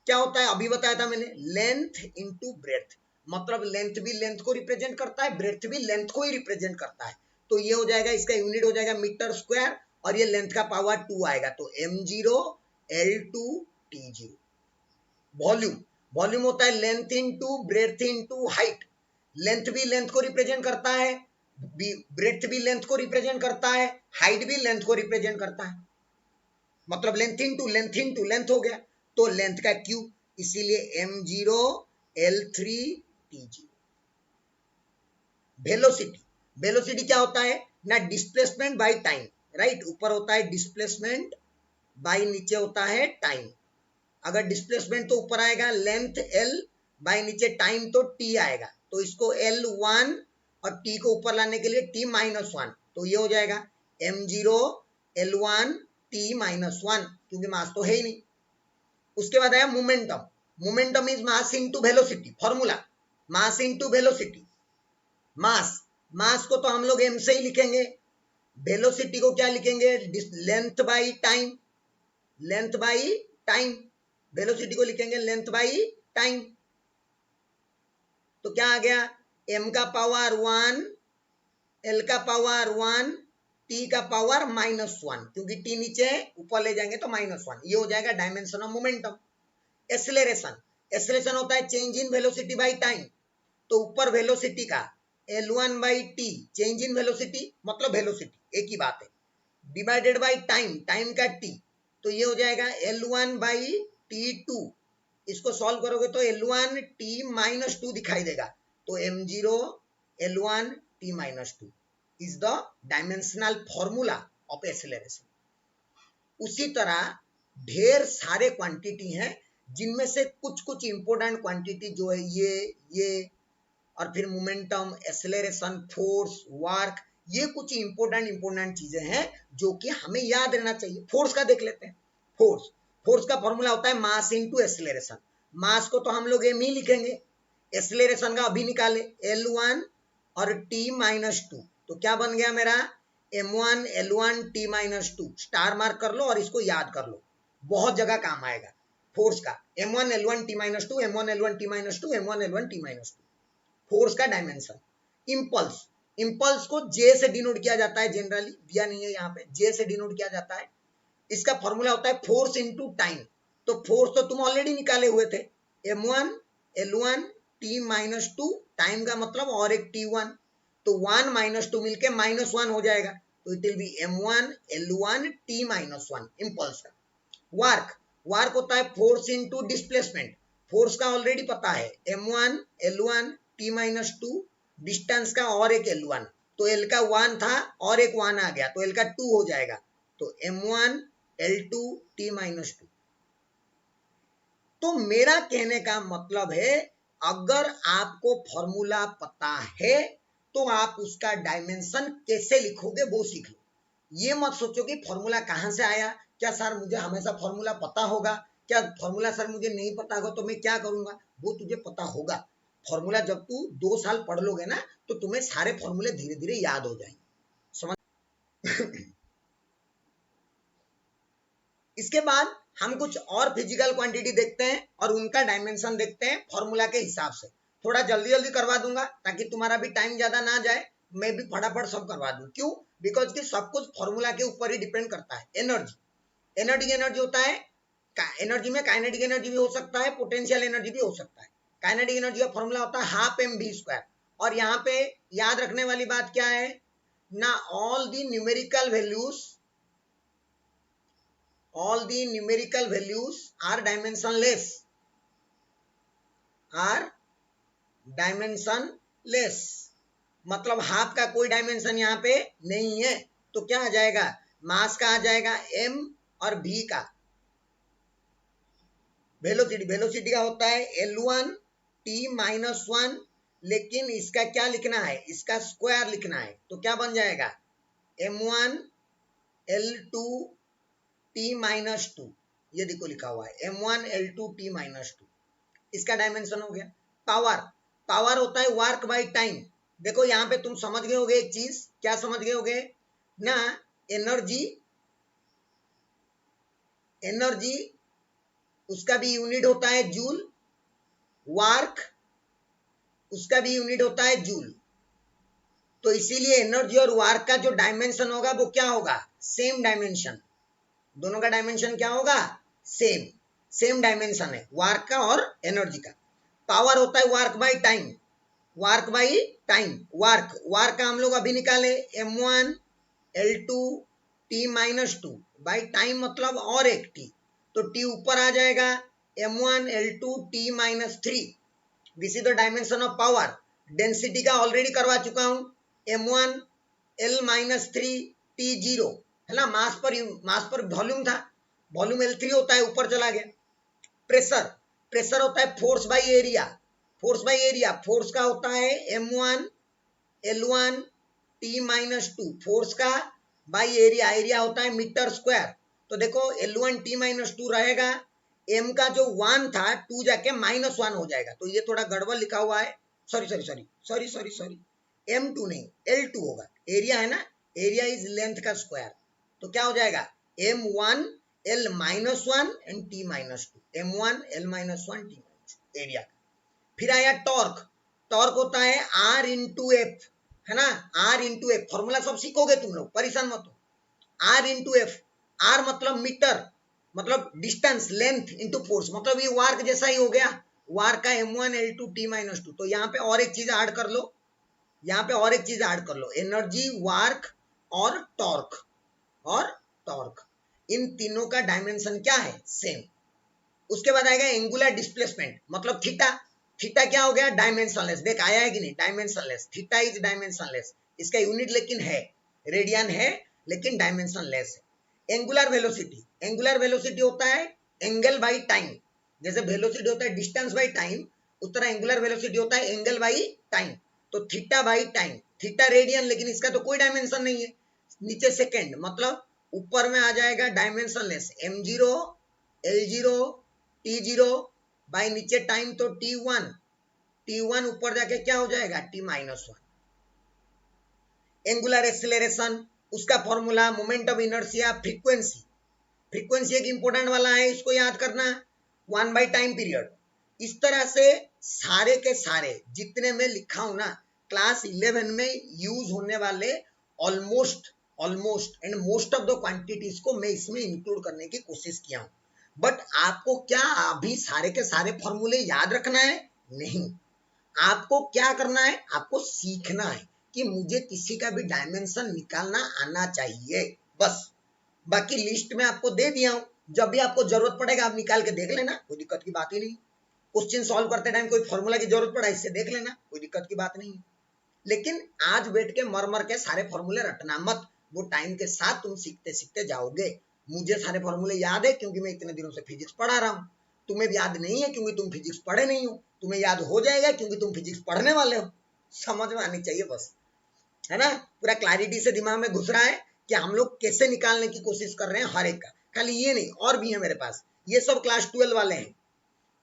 क्या होता है अभी बताया था मैंने, लेंथ इनटू ब्रेथ, मतलब लेंथ भी लेंथ को रिप्रेजेंट करता है, ब्रेथ भी लेंथ को ही रिप्रेजेंट करता है, तो ये हो जाएगा, इसका यूनिट हो जाएगा मीटर स्क्वायर, और ये लेंथ का पावर 2 आएगा, तो m0 l2 t0। Volume, volume होता है length into breadth into height, length भी लेंथ को रिप्रेजेंट करता है, ब्रेथ भी लेंथ को रिप्रेजेंट करता है, हाइट भी लेंथ को रिप्रेजेंट करता है, मतलब लेंथ इनटू लेंथ हो गया, तो लेंथ का क्यूब, इसीलिए m0 l3 t0। Velocity, velocity क्या होता है ना, डिस्प्लेसमेंट बाय टाइम, राइट, ऊपर होता है डिस्प्लेसमेंट बाय नीचे होता है टाइम, अगर डिस्प्लेसमेंट तो ऊपर आएगा लेंथ l बाय नीचे टाइम तो t आएगा, तो इसको l1 और t को ऊपर लाने के लिए t-1, तो ये हो जाएगा m0 l1 t-1, क्योंकि मास तो है ही नहीं। उसके बाद आया momentum, momentum is mass into velocity, formula mass into velocity, mass, mass को तो हम लोग m से ही लिखेंगे, वेलोसिटी को क्या लिखेंगे, length by time, length by time, velocity को लिखेंगे लेंथ बाई टाइम, तो क्या आ गया, m का पावर 1, l का पावर 1, t का पावर -1, क्योंकि t नीचे ऊपर ले जाएंगे तो -1, ये हो जाएगा dimension of momentum. Acceleration, acceleration होता है change in velocity by time, तो ऊपर वेलोसिटी का l1 by T, change in velocity मतलब वेलोसिटी एक ही बात है, डिवाइडेड बाई टाइम, टाइम का t, तो ये हो जाएगा l1 बाई t2, इसको सॉल्व करोगे तो l1 t-2 दिखाई देगा, तो m0 l1 t-2 is the dimensional formula of acceleration. उसी तरह ढेर सारे क्वांटिटी हैं, जिनमें से कुछ कुछ इंपोर्टेंट क्वांटिटी जो है ये और फिर मोमेंटम, एक्सेलरेशन, फोर्स, वर्क, ये कुछ इंपोर्टेंट चीजें हैं जो कि हमें याद रहना चाहिए। फोर्स का देख लेते हैं, फोर्स, फोर्स का फॉर्मूला होता है मास इनटू एक्सेलरेशन, मास को तो हम लोग m ही लिखेंगे, एक्सेलरेशन का अभी निकाले l1 और t-2, तो क्या बन गया मेरा m1 l1 t-2, star mark कर लो और इसको याद कर लो, बहुत जगह काम आएगा फोर्स का, m1 l1 t-2, m1 l1 t-2, m1 l1 t-2। Force का डायमेंशन, इंपल्स, इंपल्स को जे से डिनोट किया जाता है, जनरली दिया नहीं है यहाँ पे, जे से डिनोट किया जाता है, इसका फॉर्मूला होता है फोर्स इनटू टाइम, तो फोर्स तो तुम ऑलरेडी निकाले हुए थे, m1 l1 t-2, टाइम का मतलब और एक t1, तो 1 - 2 मिलके -1 हो जाएगा, तो it will be m1 l1 t-1, impulse का। वर्क, वर्क होता है फोर्स इनटू डिस्प्लेसमेंट, फोर्स का ऑलरेडी पता है m1 l1 t-2, डिस्टेंस का और एक l1, तो l का 1 था और एक 1 आ गया तो l का 2 हो जाएगा, तो m1 l2 t-2। तो मेरा कहने का मतलब है, अगर आपको फॉर्मूला पता है तो आप उसका डायमेंशन कैसे लिखोगे वो सीख लो। ये मत सोचो कि फॉर्मूला कहाँ से आया, क्या सर मुझे हमेशा फॉर्मूला पता होगा, क्या फॉर्मूला सर मुझे नहीं पता होगा तो मैं क्या करूंगा, वो तुझे पता होगा। फॉर्मूला जब तू 2 साल पढ़ लोगे ना तो तुम्हें सारे फॉर्मूले धीरे धीरे याद हो जाएंगे, समझ। इसके बाद हम कुछ और फिजिकल क्वांटिटी देखते हैं और उनका डायमेंशन देखते हैं फॉर्मूला के हिसाब से। थोड़ा जल्दी जल्दी करवा दूंगा ताकि तुम्हारा भी टाइम ज्यादा ना जाए, मैं भी फटाफट सब करवा दूं। क्यों? बिकॉज कि सब कुछ फॉर्मूला के ऊपर ही डिपेंड करता है। एनर्जी, एनर्जी, एनर्जी होता है, एनर्जी में काइनेटिक एनर्जी भी हो सकता है, पोटेंशियल एनर्जी भी हो सकता है। काइनेटिक एनर्जी का फॉर्मूला होता है हाफ mv², और यहाँ पे याद रखने वाली बात क्या है ना, all the numerical values, all the numerical values are dimensionless, are dimensionless, मतलब हाफ का कोई डायमेंशन यहाँ पे नहीं है, तो क्या आ जाएगा, मास का आ जाएगा m और v का, वेलोसिटी, वेलोसिटी का होता है l1 t-1 लेकिन इसका क्या लिखना है, इसका स्क्वायर लिखना है। तो क्या बन जाएगा, m1 L2 T minus two, ये देखो लिखा हुआ है m1 L2 T minus two, इसका डायमेंशन हो गया। पावर, पावर होता है वर्क बाय टाइम। देखो यहाँ पे तुम समझ गए होगे एक चीज, क्या समझ गए होगे ना, एनर्जी, एनर्जी उसका भी यूनिट होता है जूल, वर्क उसका भी यूनिट होता है जूल। तो इसीलिए एनर्जी और वर्क का जो डायमेंशन होगा वो क्या होगा, सेम डायमेंशन। दोनों का डायमेंशन क्या होगा, सेम, सेम डायमेंशन है वर्क का और एनर्जी का। पावर होता है work by time, work by time, work, work का हम लोग अभी निकाले m1 L2 T minus two by time, मतलब और एक t, तो t ऊपर आ जाएगा m1 L2 T minus three. This is the dimension of power. Density का ऑलरेडी करवा चुका हूं, m1 L minus three T zero है ना, मास पर वॉल्यूम था, वॉल्यूम L3 होता है, ऊपर चला गया। प्रेशर, प्रेशर होता है force by area, force by area, force का होता है m1 L1 T minus two, force का बाई एरिया, एरिया होता है मीटर स्क्वायर। तो देखो L1 T माइनस टू रहेगा, m का जो 1 था 2 जाके -1 हो जाएगा, तो ये थोड़ा गड़बड़ लिखा हुआ है, sorry sorry sorry sorry sorry sorry, m2 नहीं L2 होगा, एरिया है ना, एरिया इज लेंथ का स्क्वायर। तो क्या हो जाएगा m1 L minus one and T minus two, m1 L minus one T minus two area. फिर आया टॉर्क, टॉर्क होता है R इंटू एफ, है ना, R इंटू एफ, फॉर्मूला सब सीखोगे तुम लोग, परेशान मत हो। R इंटू एफ, R मतलब मीटर, मतलब डिस्टेंस, लेंथ इंटू फोर्स, मतलब ये वार्क जैसा ही हो गया, वार्क का m1 L2 T minus two. तो यहाँ पे और एक चीज ऐड कर लो, यहाँ पे और एक चीज ऐड कर लो, एनर्जी, वार्क और टॉर्क, और टॉर्क, इन तीनों का डायमेंशन क्या है, सेम। उसके बाद आएगा एंगुलर डिस्प्लेसमेंट, मतलब थीटा, थीटा क्या हो गया, डायमेंशनलेस। देख आया है कि नहीं, डायमेंशनलेस, थीटा इज डायमेंशनलेस, इसका यूनिट लेकिन है, रेडियन है, लेकिन डायमेंशनलेस है। एंगुलर वेलोसिटी, एंगुलर वेलोसिटी होता है एंगल बाई टाइम, जैसे वेलोसिटी होता है डिस्टेंस बाई टाइम, उस तरह एंगुलर वेलोसिटी होता है एंगल बाई टाइम। तो theta by time, theta radian, लेकिन इसका तो कोई डायमेंशन नहीं है। नीचे सेकेंड, मतलब ऊपर में आ जाएगा dimensionless m0 L0 T0 by नीचे टाइम तो T1, T1 ऊपर जाके क्या हो जाएगा T minus one. Angular acceleration, उसका formula moment of inertia, frequency, frequency एक इंपॉर्टेंट वाला है, इसको याद करना, 1 बाई टाइम पीरियड। इस तरह से सारे के सारे जितने मैं लिखा हूं ना, क्लास 11 में यूज होने वाले almost, almost and most of the quantities को मैं इसमें इंक्लूड करने की कोशिश किया हूं। बट आपको क्या अभी सारे के सारे फॉर्मूले याद रखना है, नहीं, आपको क्या करना है, आपको सीखना है कि मुझे किसी का भी डायमेंशन निकालना आना चाहिए, बस। बाकी लिस्ट में आपको दे दिया हूं, जब भी आपको जरूरत पड़ेगा आप निकाल के देख लेना, कोई दिक्कत की बात ही नहीं। क्वेश्चन सॉल्व करते टाइम कोई फॉर्मूला की जरूरत पड़ा, इससे देख लेना, कोई दिक्कत की बात नहीं। लेकिन आज बैठ के मर मर के सारे फॉर्मूले रटना मत, वो टाइम के साथ तुम सीखते सीखते जाओगे। मुझे सारे फॉर्मूले याद है क्योंकि मैं इतने दिनों से फिजिक्स पढ़ा रहा हूँ, तुम्हें याद नहीं है क्योंकि तुम फिजिक्स पढ़े नहीं हो, तुम्हें याद हो जाएगा क्योंकि तुम फिजिक्स पढ़ने वाले हो। समझ में आनी चाहिए बस, है ना, पूरा क्लैरिटी से दिमाग में घुस रहा है कि हम लोग कैसे निकालने की कोशिश कर रहे हैं हर एक का, खाली ये नहीं और भी है मेरे पास, ये सब क्लास 12 वाले हैं।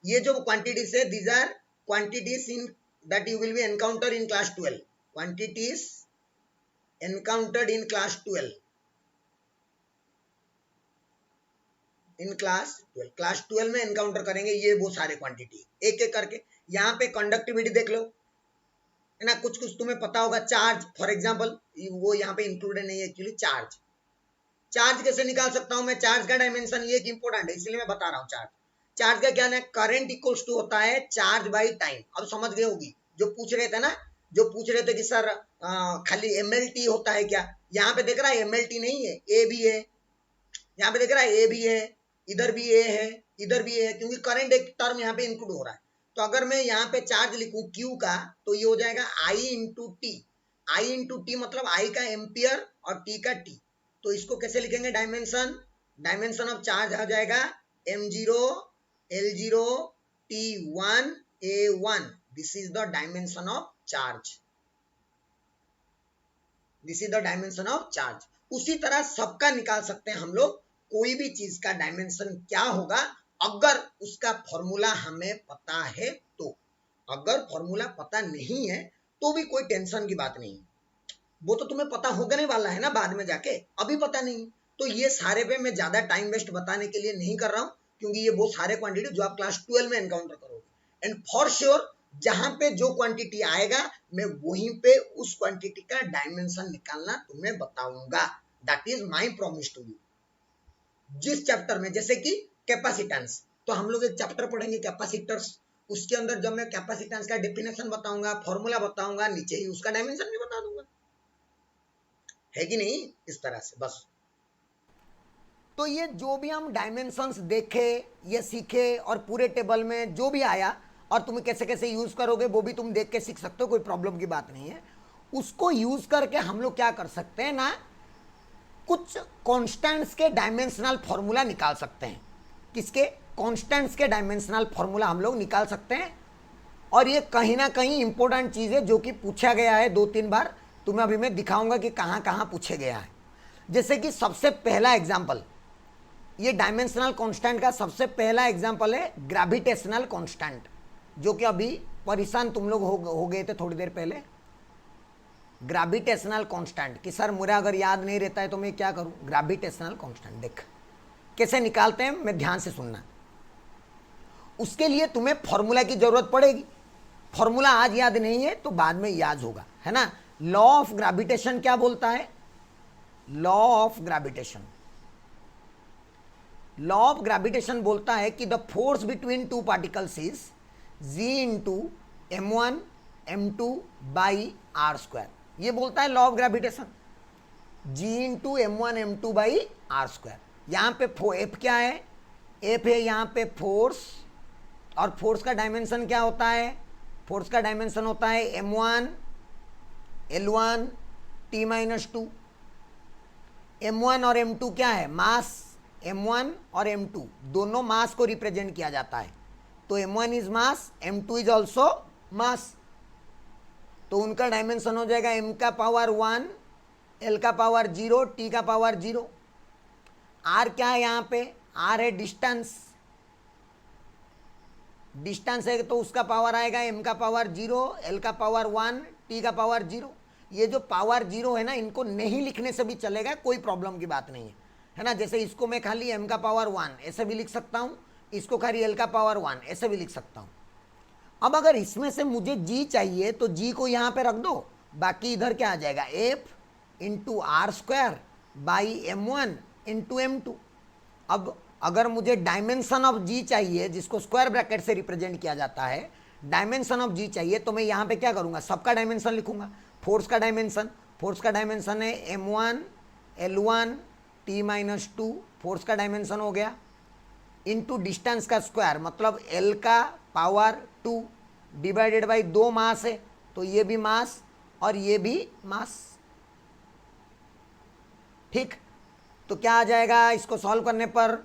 ये जो क्वांटिटीज है, these are quantities in that you will be encounter in class 12, quantities encountered in class 12, in class 12, class 12 में एनकाउंटर करेंगे ये वो सारे क्वांटिटी एक एक करके। यहाँ पे कंडक्टिविटी देख लो, है ना, कुछ कुछ तुम्हें पता होगा, चार्ज फॉर एग्जांपल, वो यहाँ पे इंक्लूडेड नहीं है एक्चुअली। चार्ज, चार्ज कैसे निकाल सकता हूं मैं, चार्ज का डायमेंशन ये एक इंपॉर्टेंट है, इसलिए मैं बता रहा हूँ। चार्ज, चार्ज का क्या है, करंट इक्वल्स टू होता है चार्ज बाई टाइम। अब समझ गए होगी, जो पूछ रहे थे ना, जो पूछ रहे थे कि सर खाली एमएलटी होता है क्या, यहाँ पे देख रहा है एमएलटी नहीं है, ए भी है, यहाँ पे देख रहा है ए भी है, इधर भी ए है, इधर भी ए है, क्योंकि करंट एक टर्म यहाँ पे इंक्लूड हो रहा है। तो अगर मैं यहाँ पे चार्ज लिखूं क्यू का, तो ये हो जाएगा आई इंटू टी, आई इंटू टी मतलब आई का एम्पियर और टी का टी। तो इसको कैसे लिखेंगे, डायमेंशन, डायमेंशन ऑफ चार्ज आ जाएगा m0 L0 T1 A1, this is the dimension of charge, this is the dimension of charge. उसी तरह सबका निकाल सकते हैं हम लोग, कोई भी चीज का डायमेंशन क्या होगा अगर उसका फॉर्मूला हमें पता है तो। अगर फॉर्मूला पता नहीं है तो भी कोई टेंशन की बात नहीं, वो तो तुम्हें पता होगा नहीं वाला है ना बाद में जाके, अभी पता नहीं। तो ये सारे पे मैं ज्यादा टाइम वेस्ट बताने के लिए नहीं कर रहा हूं, क्योंकि ये वो सारे क्वांटिटी जो आप क्लास 12 में एनकाउंटर करोगे। एंड फॉर श्योर जहां पे जो क्वांटिटी आएगा मैं वहीं पे उस क्वांटिटी का डायमेंशन निकालना तुम्हें बताऊंगा। That is my promise to you. जिस चैप्टर में, जैसे कि कैपेसिटेंस, तो हम लोग एक चैप्टर पढ़ेंगे कैपेसिटर्स, उसके अंदर जब मैं कैपेसिटेंस का डेफिनेशन बताऊंगा, फॉर्मूला बताऊंगा, नीचे ही उसका डायमेंशन भी बता दूंगा, है कि नहीं, इस तरह से बस। तो ये जो भी हम डायमेंशंस देखे, ये सीखे, और पूरे टेबल में जो भी आया और तुम कैसे कैसे यूज करोगे वो भी तुम देख के सीख सकते हो, कोई प्रॉब्लम की बात नहीं है। उसको यूज करके हम लोग क्या कर सकते हैं ना, कुछ कांस्टेंट्स के डायमेंशनल फॉर्मूला निकाल सकते हैं। किसके? कांस्टेंट्स के डायमेंशनल फॉर्मूला हम लोग निकाल सकते हैं। और ये कहीं ना कहीं इंपॉर्टेंट चीज है जो कि पूछा गया है 2-3 बार, तुम्हें अभी मैं दिखाऊंगा कि कहां कहां पूछे गया है। जैसे कि सबसे पहला एग्जाम्पल, ये डायमेंशनल कांस्टेंट का सबसे पहला एग्जाम्पल है ग्रेविटेशनल कांस्टेंट, जो कि अभी परेशान तुम लोग हो गए थे थोड़ी देर पहले। ग्रेविटेशनल कांस्टेंट कि सर मुझे अगर याद नहीं रहता है तो मैं क्या करूं? ग्रेविटेशनल कांस्टेंट देख कैसे निकालते हैं, मैं ध्यान से सुनना। उसके लिए तुम्हें फॉर्मूला की जरूरत पड़ेगी। फॉर्मूला आज याद नहीं है तो बाद में याद होगा, है ना। लॉ ऑफ ग्रेविटेशन क्या बोलता है? Law of gravitation, law of gravitation बोलता है कि the force between two particles is G into m1 m2 by R square. ये बोलता है law of gravitation, G into m1 m2 by R square. यहां पे एफ क्या है? एफ है यहां पे फोर्स, और फोर्स का डायमेंशन क्या होता है? फोर्स का डायमेंशन होता है m1 L1 T-2। m1 और m2 क्या है? मास। m1 और m2 दोनों मास को रिप्रेजेंट किया जाता है, तो m1 is mass, m2 is also mass. तो उनका डायमेंशन हो जाएगा m का पावर 1, l का पावर 0, t का पावर 0। r क्या है यहाँ पे? r है डिस्टेंस, डिस्टेंस है तो उसका पावर आएगा m का पावर 0, l का पावर 1, t का पावर 0। ये जो पावर 0 है ना, इनको नहीं लिखने से भी चलेगा, कोई प्रॉब्लम की बात नहीं है ना। जैसे इसको मैं खाली m का पावर 1 ऐसे भी लिख सकता हूँ, इसको खाली l का पावर 1 ऐसे भी लिख सकता हूँ। अब अगर इसमें से मुझे g चाहिए तो g को यहाँ पे रख दो, बाकी इधर क्या आ जाएगा? f into R square by m1 into m2। अब अगर मुझे डायमेंशन ऑफ g चाहिए, जिसको स्क्वायर ब्रैकेट से रिप्रेजेंट किया जाता है, डायमेंशन ऑफ g चाहिए, तो मैं यहाँ पे क्या करूँगा? सबका डायमेंशन लिखूंगा। फोर्स का डायमेंशन, फोर्स का डायमेंशन है m1 L1 T-2, फोर्स का डायमेंशन हो गया, इंटू डिस्टेंस का स्क्वायर, मतलब l का पावर 2 डिवाइडेड बाई 2 मास है, तो ये भी मास और ये भी मास। ठीक, तो क्या आ जाएगा इसको सॉल्व करने पर?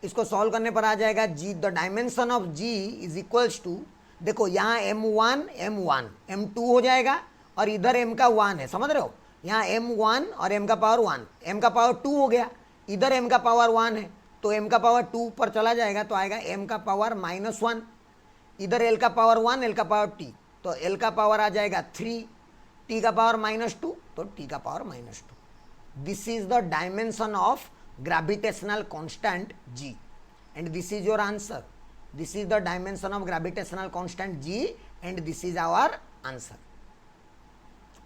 इसको सॉल्व करने पर आ जाएगा g, the dimension of g is equals to, देखो यहाँ m1 m1 m2 हो जाएगा, और इधर m का 1 है, समझ रहे हो? यहाँ m1 और m का पावर 1, m का पावर 2 हो गया, इधर m का पावर 1 है, तो m का पावर 2 पर चला जाएगा तो आएगा m का पावर -1। इधर l का पावर 1, l का पावर t, तो l का पावर आ जाएगा 3, t का पावर -2, तो t का power -2। This is the dimension of gravitational constant g, and this is your answer. This is the dimension of gravitational constant g, and this is our answer.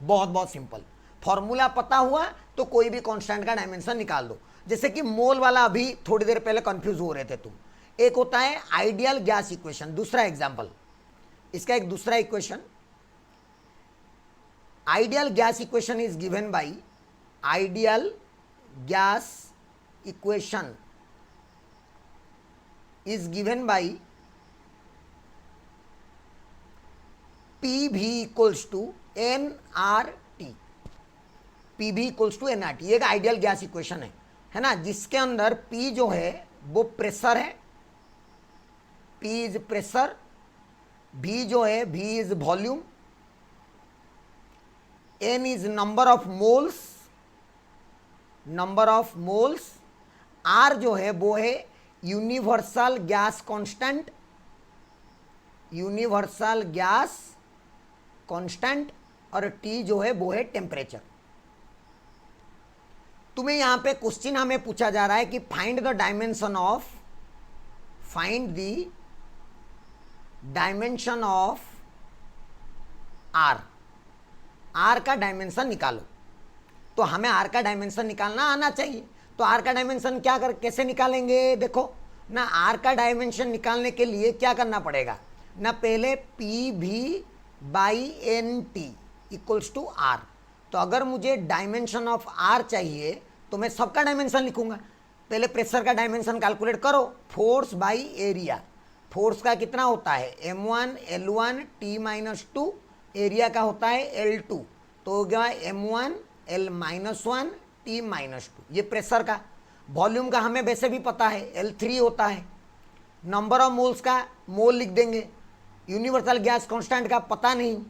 बहुत बहुत सिंपल। फॉर्मूला पता हुआ तो कोई भी कांस्टेंट का डायमेंशन निकाल दो। जैसे कि मोल वाला अभी थोड़ी देर पहले कंफ्यूज हो रहे थे तुम। एक होता है आइडियल गैस इक्वेशन, दूसरा एग्जांपल, इसका एक दूसरा equation, ideal gas equation is given by, ideal gas equation is given by PV equals to nRT, PV equals to nRT। ये एक आइडियल गैस इक्वेशन है ना, जिसके अंदर P जो है वो प्रेशर है, P इज प्रेशर, V जो है V is volume, N is number of moles, number of moles, R जो है वो है universal gas constant, universal gas constant, और T जो है वो है टेम्परेचर। तुम्हें यहां पे क्वेश्चन हमें पूछा जा रहा है कि find the dimension of, find the dimension of R, R का डायमेंशन निकालो। तो हमें आर का डायमेंशन निकालना आना चाहिए। तो आर का डायमेंशन क्या कर कैसे निकालेंगे, देखो ना, आर का डायमेंशन निकालने के लिए क्या करना पड़ेगा ना, पहले P V by N T equals to R. तो अगर मुझे डायमेंशन ऑफ आर चाहिए तो मैं सबका डायमेंशन लिखूंगा। पहले प्रेशर का डायमेंशन कैलकुलेट करो, फोर्स बाई एरिया। फोर्स का कितना होता है m1 L1 T minus two, area का होता है L2, तो हो गया m1 L minus one T minus two. ये प्रेशर का। वॉल्यूम का हमें वैसे भी पता है L3 होता है। नंबर ऑफ मोल्स का मोल लिख देंगे। यूनिवर्सल गैस कांस्टेंट का पता नहीं।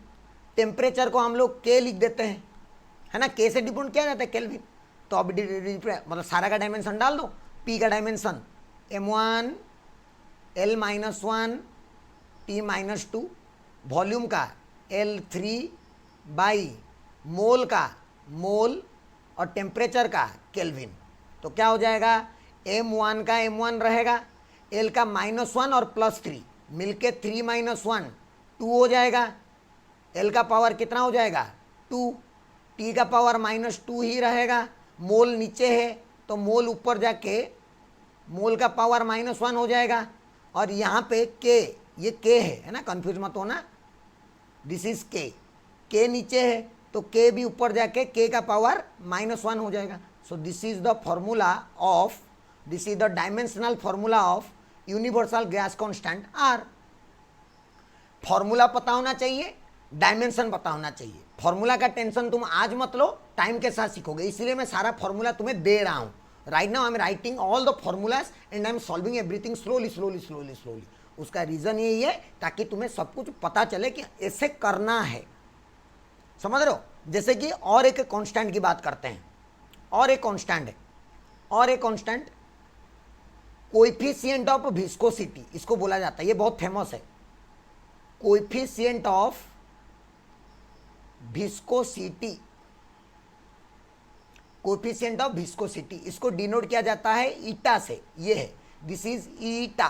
टेम्परेचर को हम लोग K लिख देते हैं, है ना, K से डिपेंड किया जाता है केल्विन। तो अब मतलब सारा का डायमेंशन डाल दो। P का dimension m1 L minus one T minus two, volume का L3 बाई मोल का मोल, और टेम्परेचर का केल्विन। तो क्या हो जाएगा, m1 का m1 रहेगा, L का -1 और +3 मिलके 3 - 1 2 हो जाएगा। L का पावर कितना हो जाएगा 2, T का पावर -2 ही रहेगा। मोल नीचे है तो मोल ऊपर जाके मोल का पावर -1 हो जाएगा। और यहाँ पे K, ये K है ना, कंफ्यूज मत होना, दिस इज K, K नीचे है तो K भी ऊपर जाके K का पावर -1 हो जाएगा। So this is the formula of, this is the dimensional formula of universal gas constant R। Formula पता होना चाहिए, डायमेंशन पता होना चाहिए। फॉर्मूला का टेंशन तुम आज मत लो, टाइम के साथ सीखोगे, इसलिए मैं सारा फॉर्मूला तुम्हें दे रहा हूँ। Right now I am writing all the formulas and I am solving everything slowly slowly slowly slowly. उसका रीजन यही है ताकि तुम्हें सब कुछ पता चले कि ऐसे करना है, समझ रहे हो। जैसे कि और एक कांस्टेंट की बात करते हैं, और एक कांस्टेंट है, और एक कांस्टेंट कोएफिशिएंट ऑफ विस्कोसिटी, इसको बोला जाता है, ये बहुत फेमस है। Coefficient of viscosity, coefficient of viscosity, इसको डिनोट किया जाता है ईटा से। ये है, this is eta,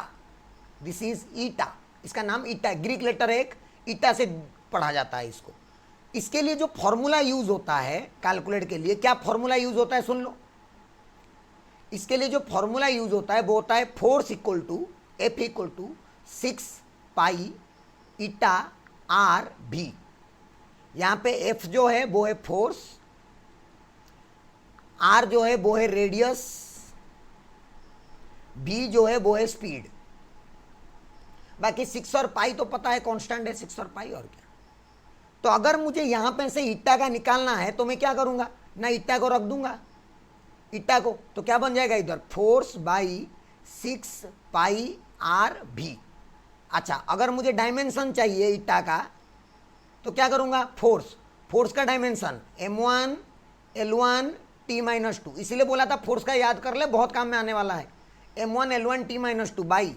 this is eta, इसका नाम ईटा, ग्रीक लेटर एक ईटा से पढ़ा जाता है इसको। इसके लिए जो फॉर्मूला यूज होता है कैलकुलेट के लिए, क्या फॉर्मूला यूज होता है सुन लो। इसके लिए जो फॉर्मूला यूज होता है वो होता है force equal to F equal to 6 pi eta R V. यहाँ पे F जो है वो है फोर्स, R जो है वो है रेडियस, B जो है वो है स्पीड। बाकी 6 और पाई तो पता है कांस्टेंट है, 6 और पाई, और क्या। तो अगर मुझे यहां पे से ईटा का निकालना है तो मैं क्या करूंगा ना, ईटा को रख दूंगा, ईटा को, तो क्या बन जाएगा इधर फोर्स बाई 6 पाई आर भी। अच्छा, अगर मुझे डायमेंशन चाहिए ईटा का तो क्या करूंगा, फोर्स, फोर्स का dimension m1 L1 T minus two, इसीलिए बोला था फोर्स का याद कर ले, बहुत काम में आने वाला है। m1 L1 T minus two by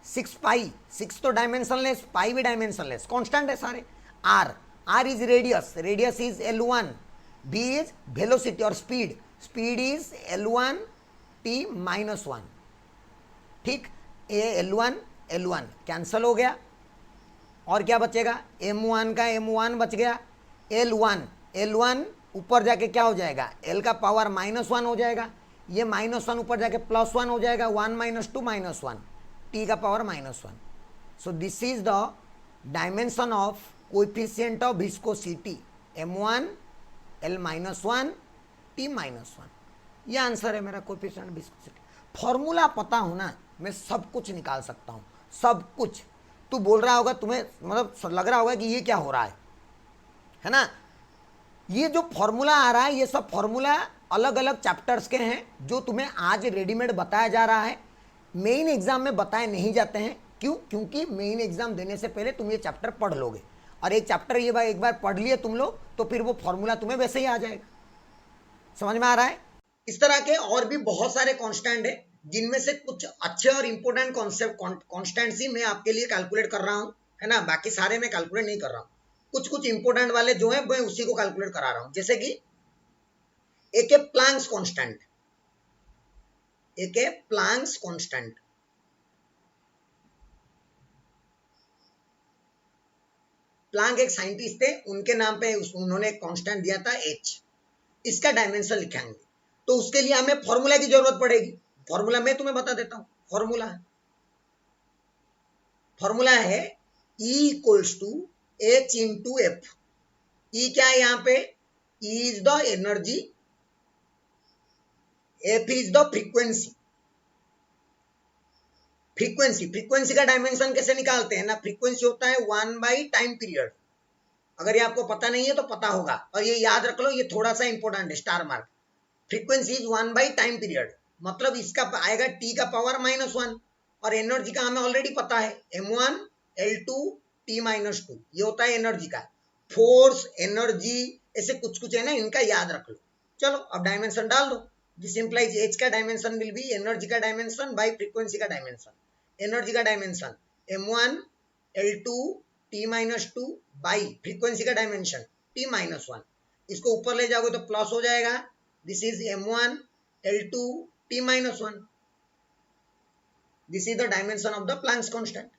6 पाई, 6 तो डायमेंशनलेस, पाई भी डायमेंशनलेस, कांस्टेंट है सारे। R, R is radius, radius is L1, B is velocity और speed, speed is L1 T minus 1, ठीक। A L1 L1 कैंसल हो गया, और क्या बचेगा, M1 का M1 बच गया, L1 L1 ऊपर जाके क्या हो जाएगा, L का पावर -1 हो जाएगा, ये -1 ऊपर जाके +1 हो जाएगा, 1 - 2 -1, T का power -1। So this is the dimension of coefficient of viscosity m1 L-1 T-1। ये आंसर है मेरा कोएफिशिएंट ऑफ विस्कोसिटी। फॉर्मूला पता होना, मैं सब कुछ निकाल सकता हूँ, सब कुछ। तू बोल रहा होगा, तुम्हें मतलब लग रहा होगा कि ये क्या हो रहा है ना। ये जो फॉर्मूला आ रहा है, ये सब फॉर्मूला अलग अलग चैप्टर्स के हैं जो तुम्हें आज रेडीमेड बताया जा रहा है, मेन एग्जाम में बताए नहीं जाते हैं। क्यों? क्योंकि मेन एग्जाम देने से पहले तुम ये चैप्टर पढ़ लोगे, और एक चैप्टर ये एक बार पढ़ लिए तुम लोग तो फिर वो फॉर्मूला तुम्हें वैसे ही आ जाएगा। समझ में आ रहा है? इस तरह के और भी बहुत सारे कांस्टेंट है, जिनमें से कुछ अच्छे और इंपोर्टेंट कॉन्सेप्ट कांस्टेंट्स ही मैं आपके लिए कैलकुलेट कर रहा हूं, है ना। बाकी सारे मैं कैलकुलेट नहीं कर रहा हूं, कुछ कुछ इंपोर्टेंट वाले जो है मैं उसी को कैलकुलेट करा रहा हूं। जैसे कि एक है प्लैंक्स कांस्टेंट, एक है प्लैंक्स कांस्टेंट। प्लैंक एक साइंटिस्ट थे, उनके नाम पे उन्होंने एक कांस्टेंट दिया था h। इसका डायमेंशन लिखेंगे तो उसके लिए हमें फॉर्मूला की जरूरत पड़ेगी। फॉर्मूला मैं तुम्हें बता देता हूं। फॉर्मूला है E equals to h into F. E क्या है यहाँ पे? E is the energy, F is the frequency. Frequency का डायमेंशन कैसे निकालते हैं ना, फ्रीक्वेंसी होता है 1 टाइम पीरियड। अगर ये आपको पता नहीं है तो पता होगा, और ये याद रख लो, ये थोड़ा सा इंपॉर्टेंट है, star mark. Frequency is 1 time period, मतलब इसका आएगा t का पावर -1, और एनर्जी का हमें ऑलरेडी पता है m1 L2 T-2, ये होता है एनर्जी का। फोर्स, एनर्जी, ऐसे कुछ कुछ है ना, इनका याद रख लो। चलो अब डायमेंशन डाल दो। दिस इंप्लाइज h का डायमेंशन विल बी एनर्जी का डायमेंशन बाई फ्रीक्वेंसी का डायमेंशन। एनर्जी का dimension m1 L2 T-2 by frequency का डायमेंशन T-1। इसको ऊपर ले जाओगे तो प्लस हो जाएगा। This is m1 L2 T-1। This is the dimension of the Planck's constant.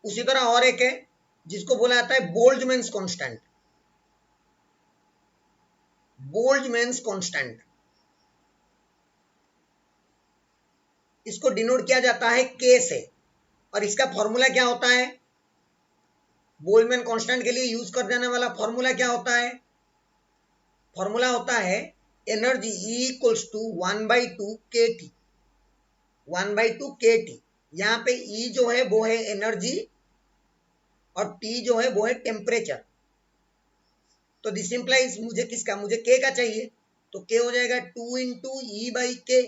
उसी तरह और एक है जिसको बोला जाता है बोल्ट्जमैन्स कांस्टेंट। बोल्ट्जमैन्स कांस्टेंट, इसको डिनोट किया जाता है k से, और इसका फॉर्मूला क्या होता है? बोल्ट्जमैन कांस्टेंट के लिए यूज कर जाने वाला फॉर्मूला क्या होता है? फॉर्मूला होता है energy E equals to 1/2 kT। 1/2 kT। यहाँ पे E जो है वो है एनर्जी, और T जो है वो है टेम्परेचर। तो दिस इंप्लाइज मुझे किसका, मुझे K का चाहिए, तो K हो जाएगा 2 इंटू ई बाई के,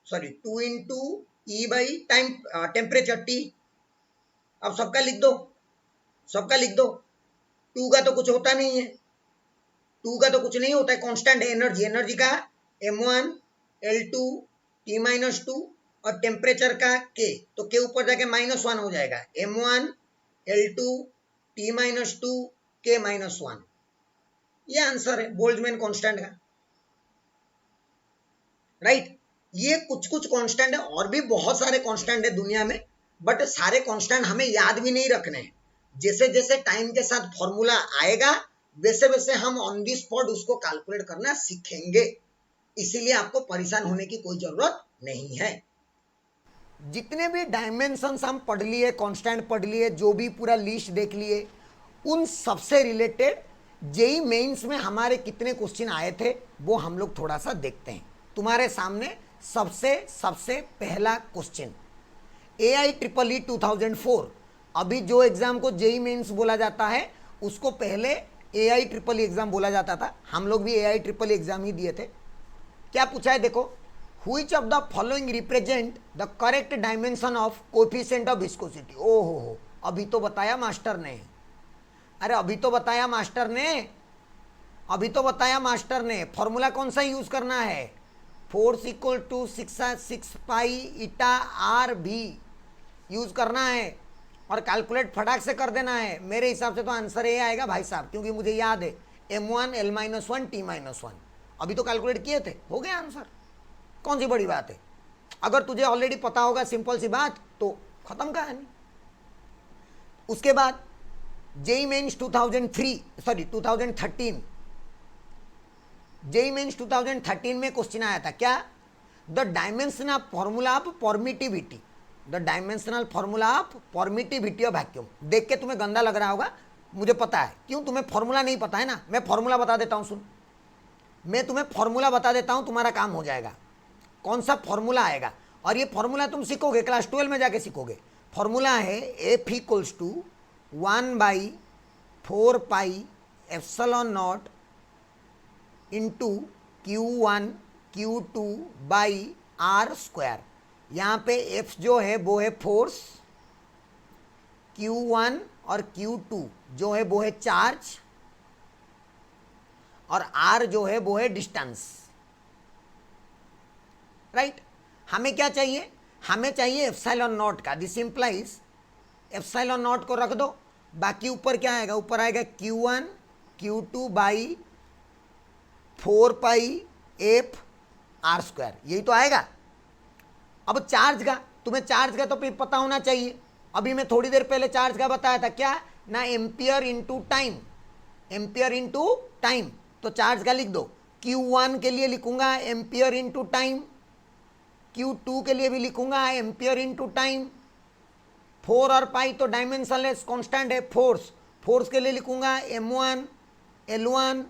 sorry 2 into E by time temperature T। अब सबका लिख दो, सबका लिख दो। 2 का तो कुछ होता नहीं है, 2 का तो कुछ नहीं होता है, कांस्टेंट है एनर्जी। एनर्जी का m1 L2 T-2 और टेम्परेचर का K, तो K ऊपर जाके -1 हो जाएगा। m1 L2 T-2 K -1, ये आंसर है बोल्ट्जमैन कांस्टेंट का, राइट। ये कुछ कुछ कांस्टेंट है, और भी बहुत सारे कांस्टेंट है दुनिया में, बट सारे कांस्टेंट हमें याद भी नहीं रखने हैं। जैसे जैसे टाइम के साथ फॉर्मूला आएगा वैसे वैसे हम ऑन दी स्पॉट उसको कैलकुलेट करना सीखेंगे, इसीलिए आपको परेशान होने की कोई जरूरत नहीं है। जितने भी डायमेंशंस हम पढ़ लिए, कांस्टेंट पढ़ लिए, जो भी पूरा लिस्ट देख लिए, उन सबसे रिलेटेड जेई मेंस में हमारे कितने क्वेश्चन आए थे वो हम लोग थोड़ा सा देखते हैं। तुम्हारे सामने सबसे पहला क्वेश्चन AIEEE 2004, अभी जो एग्जाम को जेई मेंस बोला जाता है उसको पहले AIEEE एग्जाम बोला जाता था। हम लोग भी AIEEE एग्जाम ही दिए थे। क्या पूछा है देखो, which of the following represent the correct dimension of coefficient of viscosity. ओहो हो, अभी तो बताया मास्टर ने, अरे अभी तो बताया मास्टर ने, अभी तो बताया मास्टर ने। फॉर्मूला कौन सा यूज करना है? Force equal to 6 pi eta R V use करना है, और कैलकुलेट फटाक से कर देना है। मेरे हिसाब से तो आंसर ए आएगा भाई साहब, क्योंकि मुझे याद है m1 L-1 T-1, अभी तो कैलकुलेट किए थे, हो गया आंसर। कौन सी बड़ी बात है, अगर तुझे ऑलरेडी पता होगा सिंपल सी बात तो खत्म कहानी। उसके बाद जेई मेंस 2013 जेई मेंस 2013 में क्वेश्चन आया था क्या? The dimensional formula of permittivity, the dimensional formula of permittivity of vacuum. देख के तुम्हें गंदा लग रहा होगा, मुझे पता है, क्यों तुम्हें फॉर्मूला नहीं पता है ना। मैं फॉर्मूला बता देता हूं, सुन, मैं तुम्हें फॉर्मूला बता देता हूं, तुम्हारा काम हो जाएगा। कौन सा फॉर्मूला आएगा, और ये फॉर्मूला तुम सीखोगे क्लास 12 में जाके सीखोगे। फॉर्मूला है F equals to 1/4 pi epsilon naught into Q1 Q2 by R square. यहाँ पे F जो है वो है फोर्स, Q1 और Q2 जो है वो है चार्ज और R जो है वो है डिस्टेंस, राइट। हमें क्या चाहिए, हमें चाहिए एप्सिलॉन नॉट का। दिस इंप्लाइज एप्सिलॉन नॉट को रख दो, बाकी ऊपर क्या आएगा, ऊपर आएगा Q1 Q2 by 4 pi F R square, यही तो आएगा। अब चार्ज का, तुम्हें चार्ज का तो पता होना चाहिए। अभी मैं थोड़ी देर पहले चार्ज का बताया था, क्या ना, ampere into time, ampere into time. तो चार्ज का लिख दो, Q1 के लिए लिखूंगा एम्पियर इनटू टाइम, Q2 के लिए भी लिखूंगा एम्पियर इनटू टाइम। 4 और पाई तो डायमेंशनलेस कांस्टेंट है, फोर्स, फोर्स के लिए लिखूंगा M1 L1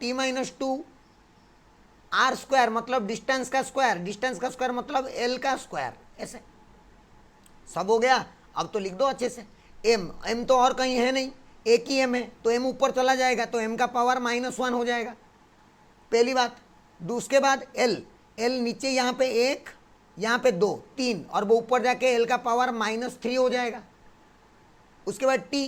T-2, R square मतलब डिस्टेंस का स्क्वायर, डिस्टेंस का स्क्वायर मतलब एल का स्क्वायर, ऐसे सब हो गया। अब तो लिख दो अच्छे से, एम, एम तो और कहीं है नहीं, एक ही एम है, तो एम ऊपर चला जाएगा तो एम का पावर -1 हो जाएगा, पहली बात। उसके बाद एल, एल नीचे यहाँ पे 1, यहाँ पे 2, 3, और वो ऊपर जाके एल का पावर -3 हो जाएगा। उसके बाद टी,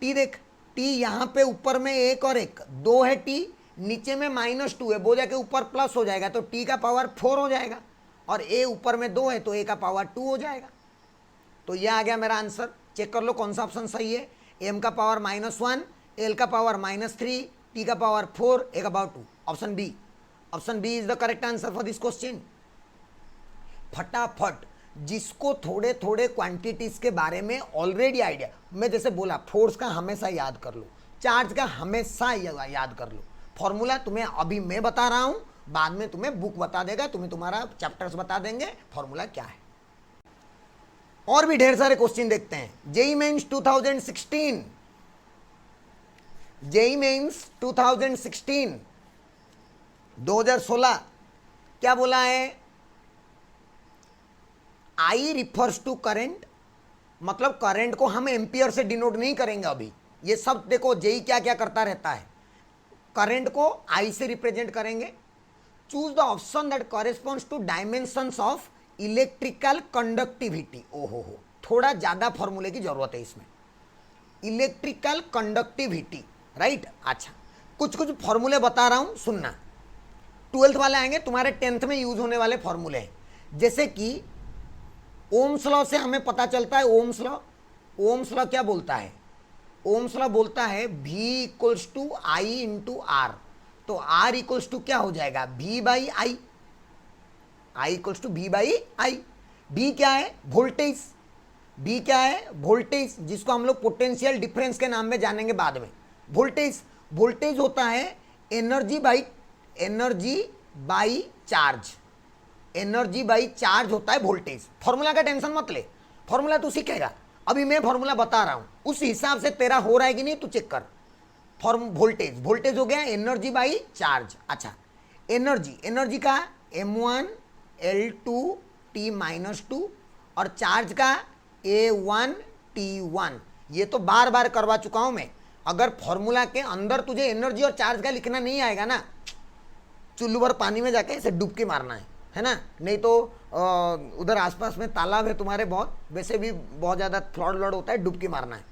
टी देख, टी यहाँ पे ऊपर में 1 और 1, 2 है टी, नीचे में -2 है, वो जाके ऊपर प्लस हो जाएगा तो टी का पावर 4 हो जाएगा, और ए ऊपर में 2 है तो ए का पावर 2 हो जाएगा। तो ये आ गया मेरा आंसर। चेक कर लो कौन सा ऑप्शन सही है। एम का पावर -1, एल का पावर -3, टी का पावर 4, ए का power 2। Option B, option B is the correct answer for this question. फटाफट, जिसको थोड़े थोड़े क्वांटिटीज के बारे में ऑलरेडी आइडिया, मैं जैसे बोला फोर्स का हमेशा याद कर लो, चार्ज का हमेशा याद कर लो। फॉर्मूला तुम्हें अभी मैं बता रहा हूं, बाद में तुम्हें बुक बता देगा, तुम्हें तुम्हारा चैप्टर्स बता देंगे फॉर्मूला क्या है। और भी ढेर सारे क्वेश्चन देखते हैं। जेईई मेंस 2016, जेईई मेंस 2016 2016 क्या बोला है, आई रिफर्स टू करंट, मतलब करंट को हम एम्पियर से डिनोट नहीं करेंगे अभी। ये सब देखो जेईई क्या क्या करता रहता है, करंट को आई से रिप्रेजेंट करेंगे। Choose the option that corresponds to dimensions of electrical conductivity. ओहो हो, थोड़ा ज्यादा फॉर्मूले की जरूरत है इसमें, इलेक्ट्रिकल कंडक्टिविटी, राइट। अच्छा, कुछ कुछ फॉर्मूले बता रहा हूं, सुनना। 12th वाले आएंगे, तुम्हारे 10th में यूज होने वाले फॉर्मूले हैं। जैसे कि ओम्स लॉ से हमें पता चलता है, ओम्स लॉ, ओम्स लॉ क्या बोलता है, ओम्स लॉ बोलता है V equals to I into R. तो R इक्वल्स टू क्या हो जाएगा, V by I, I equals to V by I. V क्या है, वोल्टेज, V क्या है, वोल्टेज, जिसको हम लोग पोटेंशियल डिफरेंस के नाम में जानेंगे बाद में। वोल्टेज, वोल्टेज होता है energy by charge, energy by charge होता है वोल्टेज। फॉर्मूला का टेंशन मत ले, फॉर्मूला तू सीखेगा, अभी मैं फॉर्मूला बता रहा हूं, उस हिसाब से तेरा हो रहा है कि नहीं तू चेक कर। फॉर्म वोल्टेज, वोल्टेज हो गया एनर्जी बाई चार्ज। अच्छा, एनर्जी, एनर्जी का M1 L2 T-2 और चार्ज का A1 T1। ये तो बार बार करवा चुका हूं मैं। अगर फॉर्मूला के अंदर तुझे एनर्जी और चार्ज का लिखना नहीं आएगा ना, चुल्लू भर पानी में जाके इसे डुबकी मारना है ना, नहीं तो उधर आसपास में तालाब है तुम्हारे बहुत, वैसे भी बहुत ज़्यादा फ्लड लॉड होता है, डुबकी मारना है।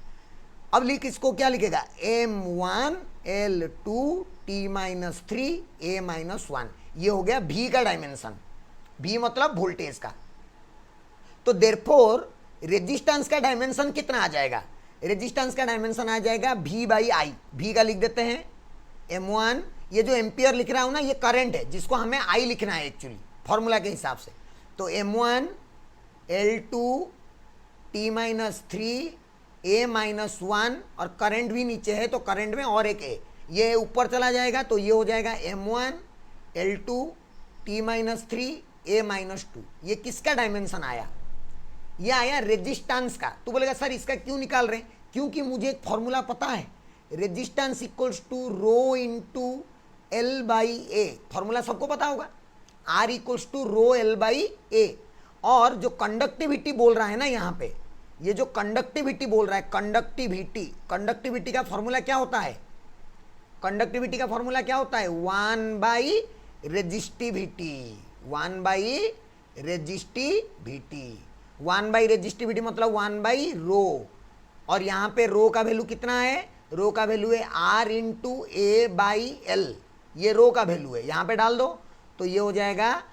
अब लिख, इसको क्या लिखेगा, M1 L2 T-3 A-1। ये हो गया V का डायमेंशन, V मतलब वोल्टेज का। तो देयरफॉर रेजिस्टेंस का डायमेंशन कितना आ जाएगा, रेजिस्टेंस का डायमेंशन आ जाएगा V बाई आई। V का लिख देते हैं M1, ये जो एम्पियर लिख रहा हूं ना ये करंट है, जिसको हमें I लिखना है एक्चुअली फॉर्मूला के हिसाब से। तो M1 L2 T-3 A-1, और करंट भी नीचे है तो करंट में और एक ए, ये ऊपर चला जाएगा तो ये हो जाएगा M1 L2 T-3 A-2। ये किसका डायमेंशन आया, ये आया रेजिस्टेंस का। तू बोलेगा सर इसका क्यों निकाल रहे हैं, क्योंकि मुझे एक फॉर्मूला पता है, resistance equals to rho into L by A. Formula सबको पता होगा, R equals to rho L by A. और जो कंडक्टिविटी बोल रहा है ना यहाँ पे, ये जो कंडक्टिविटी बोल रहा है, कंडक्टिविटी, कंडक्टिविटी का फॉर्मूला क्या होता है, कंडक्टिविटी का फॉर्मूला क्या होता है, 1 by resistivity, 1 by resistivity. 1 by resistivity मतलब 1 बाई रो, और यहाँ पे रो का वैल्यू कितना है, रो का वैल्यू है R into A by L, ये रो का वैल्यू है, यहाँ पे डाल दो तो ये हो जाएगा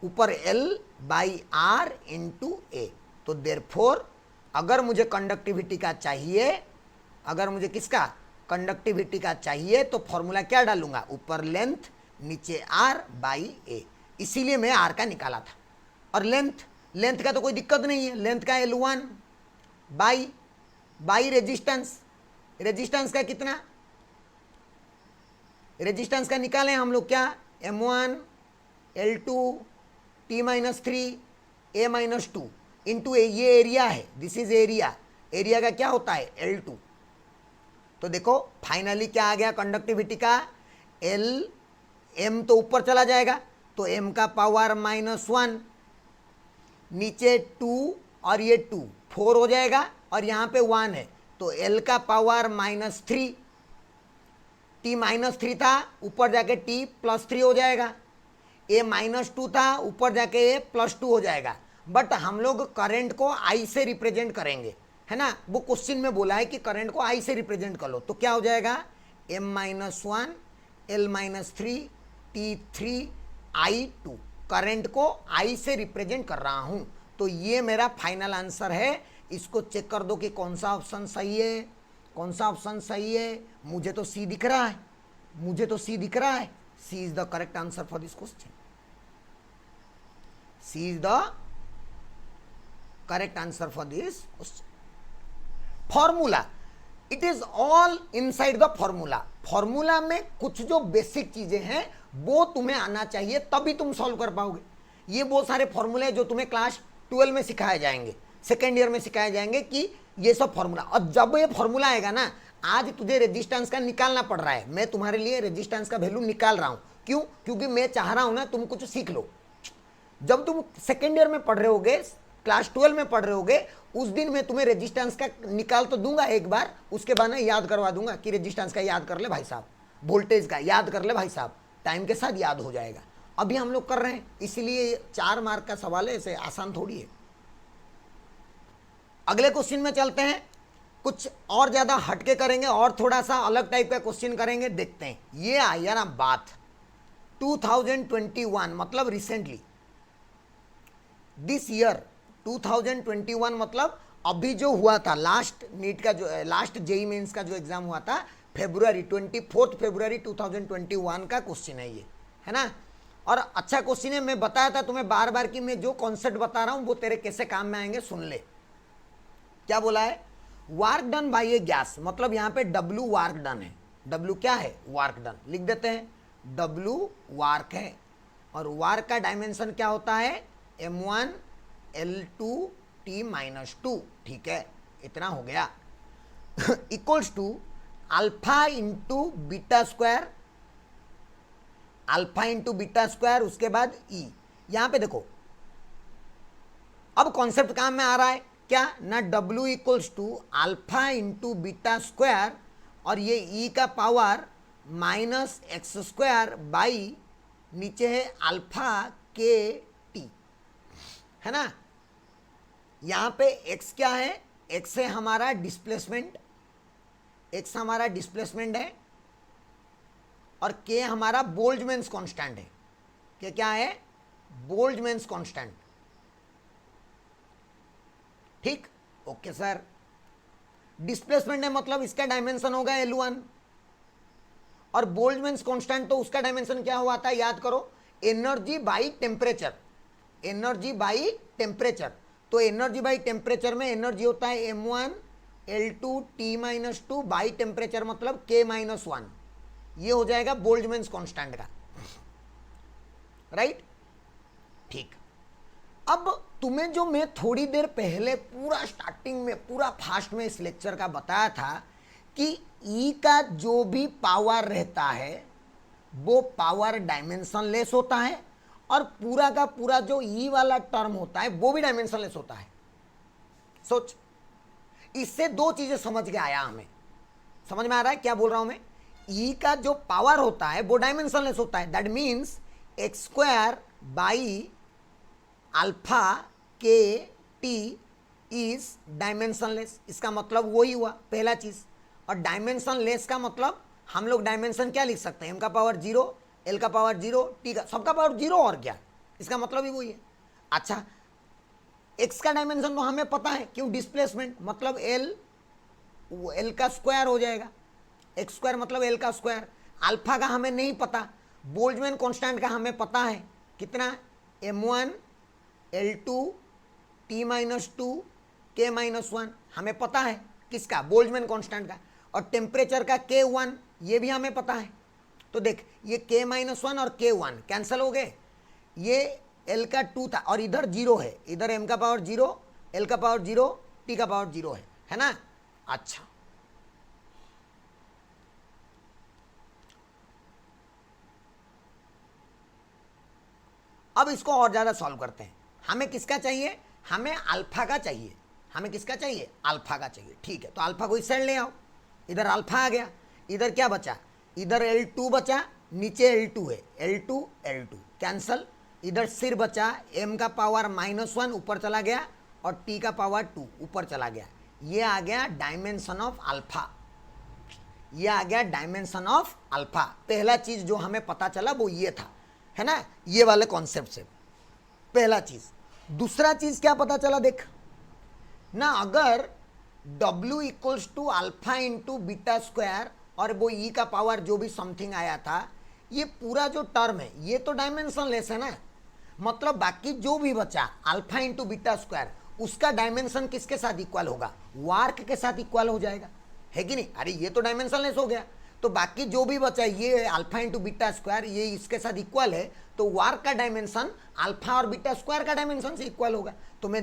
ऊपर L बाई R इंटू ए। तो देयरफॉर अगर मुझे कंडक्टिविटी का चाहिए, अगर मुझे किसका कंडक्टिविटी का चाहिए तो फॉर्मूला क्या डालूंगा, ऊपर लेंथ नीचे R बाई ए, इसीलिए मैं R का निकाला था। और लेंथ का तो कोई दिक्कत नहीं है, लेंथ का L1 बाई रेजिस्टेंस का कितना, रेजिस्टेंस का निकालें हम लोग क्या, M1 L2 T minus 3 A minus 2 into A, ये एरिया है, दिस इज एरिया का क्या होता है L2। तो देखो फाइनली क्या आ गया कंडक्टिविटी का, M तो ऊपर चला जाएगा तो M का पावर -1, नीचे 2 और ये 2 4 हो जाएगा और यहाँ पे 1 है तो L का पावर -3, T -3 था ऊपर जाके T +3 हो जाएगा, A -2 था ऊपर जाके A +2 हो जाएगा। बट हम लोग करंट को I से रिप्रेजेंट करेंगे, है ना, वो क्वेश्चन में बोला है कि करंट को I से रिप्रेजेंट कर लो, तो क्या हो जाएगा M-1 L-3 T3 I2, current को I से रिप्रेजेंट कर रहा हूं। तो ये मेरा फाइनल आंसर है, इसको चेक कर दो कि कौन सा ऑप्शन सही है, कौन सा ऑप्शन सही है। मुझे तो सी दिख रहा है, C is the correct answer for this question, C is the correct answer for this question. Formula, it is all inside the formula में कुछ जो बेसिक चीजें हैं वो तुम्हें आना चाहिए, तभी तुम सॉल्व कर पाओगे। ये बहुत सारे फॉर्मूले जो तुम्हें क्लास 12 में सिखाए जाएंगे, सेकेंड ईयर में सिखाए जाएंगे कि ये सब फॉर्मूला, और जब ये फॉर्मूला आएगा ना, आज तुझे रेजिस्टेंस का निकालना पड़ रहा है, मैं तुम्हारे लिए रेजिस्टेंस का वैल्यू निकाल रहा हूं, क्यों, क्योंकि मैं चाह रहा हूं ना तुम कुछ सीख लो। जब तुम सेकेंड ईयर में पढ़ रहे होगे, क्लास 12 में पढ़ रहे होगे, उस दिन मैं तुम्हें रेजिस्टेंस का निकाल तो दूंगा एक बार, उसके बाद ना याद करवा दूंगा कि रेजिस्टेंस का याद कर ले भाई साहब, वोल्टेज का याद कर ले भाई साहब, टाइम के साथ याद हो जाएगा। अभी हम लोग कर रहे हैं, इसलिए 4 मार्क का सवाल है, ऐसे आसान थोड़ी है। अगले क्वेश्चन में चलते हैं, कुछ और ज्यादा हटके करेंगे और थोड़ा सा अलग टाइप का क्वेश्चन करेंगे, देखते हैं। ये आया ना बात 2021 मतलब रिसेंटली, दिस ईयर 2021 मतलब अभी जो हुआ था, लास्ट नीट का जो, लास्ट जेईई मेंस का जो एग्जाम हुआ था, फरवरी 24 फरवरी 2021 का क्वेश्चन है ये, है ना। और अच्छा क्वेश्चन है, मैं बताया था तुम्हें बार बार कि मैं जो कॉन्सेप्ट बता रहा हूं वो तेरे कैसे काम में आएंगे, सुन ले। क्या बोला है, work done by A gas, मतलब यहां पे W वर्क डन है, W क्या है, वर्क डन, लिख देते हैं W वर्क है, और वर्क का डायमेंशन क्या होता है, M1 L2 T-2, ठीक है, इतना हो गया equals to alpha into beta square, alpha into beta square, उसके बाद E। यहां पे देखो अब कॉन्सेप्ट काम में आ रहा है क्या ना, W equals to alpha into beta square, और ये E का पावर -x² बाई नीचे है अल्फा के टी, है ना। यहां पे x क्या है, x है हमारा डिस्प्लेसमेंट, x हमारा डिस्प्लेसमेंट है, और k हमारा बोल्ट्जमैन्स कांस्टेंट है। k क्या है, बोल्ट्जमैन्स कांस्टेंट, ठीक, ओके सर। डिस्प्लेसमेंट है मतलब इसका डायमेंशन होगा L1, और बोल्ट्जमैन्स कांस्टेंट तो उसका डायमेंशन क्या हुआ था, याद करो, energy by temperature, energy by temperature. तो एनर्जी बाई टेम्परेचर में एनर्जी होता है M1 L2 T-2 by temperature मतलब K-1, ये हो जाएगा बोल्ट्जमैन्स कांस्टेंट का, राइट, ठीक। अब तुम्हें जो मैं थोड़ी देर पहले पूरा स्टार्टिंग में पूरा फास्ट में इस लेक्चर का बताया था कि E का जो भी पावर रहता है वो पावर डायमेंशन लेस होता है, और पूरा का पूरा जो E वाला टर्म होता है वो भी डायमेंशन लेस होता है। सोच, इससे दो चीजें समझ के आया, हमें समझ में आ रहा है क्या बोल रहा हूं मैं। E का जो पावर होता है वो डायमेंशन लेस होता है, that means x² by alpha के टी इज डायमेंशनलेस, इसका मतलब वही हुआ पहला चीज। और डायमेंशनलेस का मतलब हम लोग डायमेंशन क्या लिख सकते हैं, m का पावर 0, l का पावर 0, t का सबका पावर 0 और क्या, इसका मतलब ही वही है। अच्छा x का डायमेंशन तो हमें पता है, क्यों, डिस्प्लेसमेंट मतलब l का स्क्वायर हो जाएगा, एक्स स्क्वायर मतलब l का स्क्वायर। अल्फा का हमें नहीं पता, बोल्ट्जमैन कांस्टेंट का हमें पता है कितना, m1 l2 t-2 k-1 हमें पता है किसका, बोल्ट्जमैन कांस्टेंट का। और टेम्परेचर का k1 ये भी हमें पता है। तो देख ये k-1 और k1 कैंसिल हो गए, ये l का 2 था और इधर 0 है, इधर m का पावर 0, l का पावर 0, t का पावर 0 है ना। अच्छा अब इसको और ज्यादा सॉल्व करते हैं। हमें किसका चाहिए, हमें अल्फा का चाहिए, हमें किसका चाहिए, अल्फा का चाहिए। ठीक है, तो अल्फा को इस साइड ले आओ, इधर अल्फा आ गया, इधर क्या बचा, इधर L2 बचा, नीचे L2 है, L2 L2 कैंसल, इधर सिर बचा, m का पावर -1 ऊपर चला गया और t का पावर 2 ऊपर चला गया। ये आ गया डायमेंशन ऑफ अल्फा, ये आ गया डायमेंशन ऑफ अल्फा। पहला चीज जो हमें पता चला वो ये था, है ना, ये वाले कॉन्सेप्ट से पहला चीज। दूसरा चीज क्या पता चला देख ना, अगर W equals to alpha into beta square और वो E का पावर जो भी समथिंग आया था, ये पूरा जो टर्म है ये तो डायमेंशन लेस है ना, मतलब बाकी जो भी बचा अल्फा इंटू बीटा स्क्वायर उसका डायमेंशन किसके साथ इक्वल होगा, वार्क के साथ इक्वल हो जाएगा, है कि नहीं। अरे ये तो डायमेंशन लेस हो गया, तो बाकी जो भी बचा ये अल्फा इंटू बीटा स्क्वायर ये इसके साथ इक्वल है, तो वार्क का डायमेंशन अल्फा और बीटा स्क्वायर का डायमेंशन से इक्वल होगा। तो मैं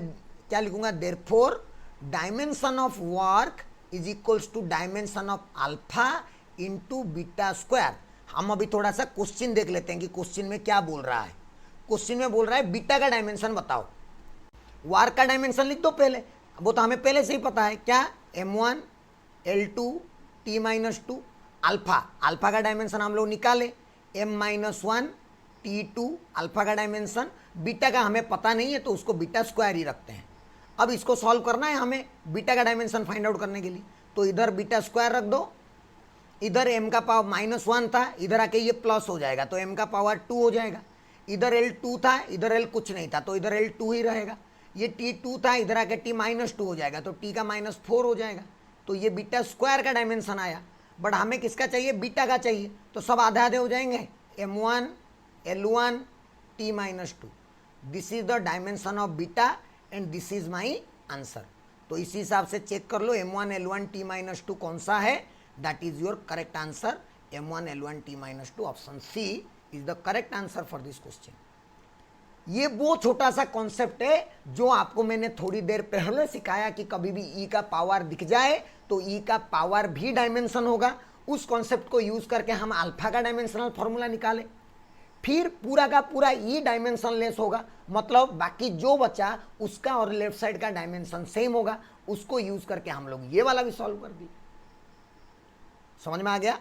क्या लिखूंगा, therefore dimension of work is equals to dimension of alpha into beta square. हम अभी थोड़ा सा क्वेश्चन देख लेते हैं कि क्वेश्चन में क्या बोल रहा है। क्वेश्चन में बोल रहा है बीटा का डायमेंशन बताओ, वार्क का डायमेंशन लिख दो पहले, वो तो हमें पहले से ही पता है, क्या, m1 l2 t-2 alpha, alpha का डायमेंशन हम लोग निकाले, m-1 t2 अल्फा का डायमेंशन, बीटा का हमें पता नहीं है तो उसको बीटा स्क्वायर ही रखते हैं। अब इसको सॉल्व करना है हमें बीटा का डायमेंशन फाइंड आउट करने के लिए, तो इधर बीटा स्क्वायर रख दो, इधर m का पावर -1 था, इधर आके ये प्लस हो जाएगा तो m का पावर 2 हो जाएगा, इधर L2 था, इधर L कुछ नहीं था तो इधर L2 ही रहेगा, ये T2 था, इधर आके T-2 हो जाएगा तो T का -4 हो जाएगा। तो ये बीटा स्क्वायर का डायमेंशन आया, बट हमें किसका चाहिए, बीटा का चाहिए, तो सब आधे आधे हो जाएंगे, m1 l1 t-2, this is the dimension of beta and this is my answer. तो इसी हिसाब से चेक कर लो m1 l1 t-2 कौन सा है, that is your correct answer, m1 l1 t-2 option C is the correct answer for this question. ये वो छोटा सा कॉन्सेप्ट है जो आपको मैंने थोड़ी देर पहले सिखाया कि कभी भी ई का पावर दिख जाए तो ई का पावर भी डायमेंशन होगा। उस कॉन्सेप्ट को यूज करके हम अल्फा का डायमेंशनल फॉर्मूला निकाले, फिर पूरा का पूरा ई डायमेंशन लेस होगा, मतलब बाकी जो बचा उसका और लेफ्ट साइड का डायमेंशन सेम होगा, उसको यूज करके हम लोग ये वाला भी सॉल्व कर दिए। समझ में आ गया।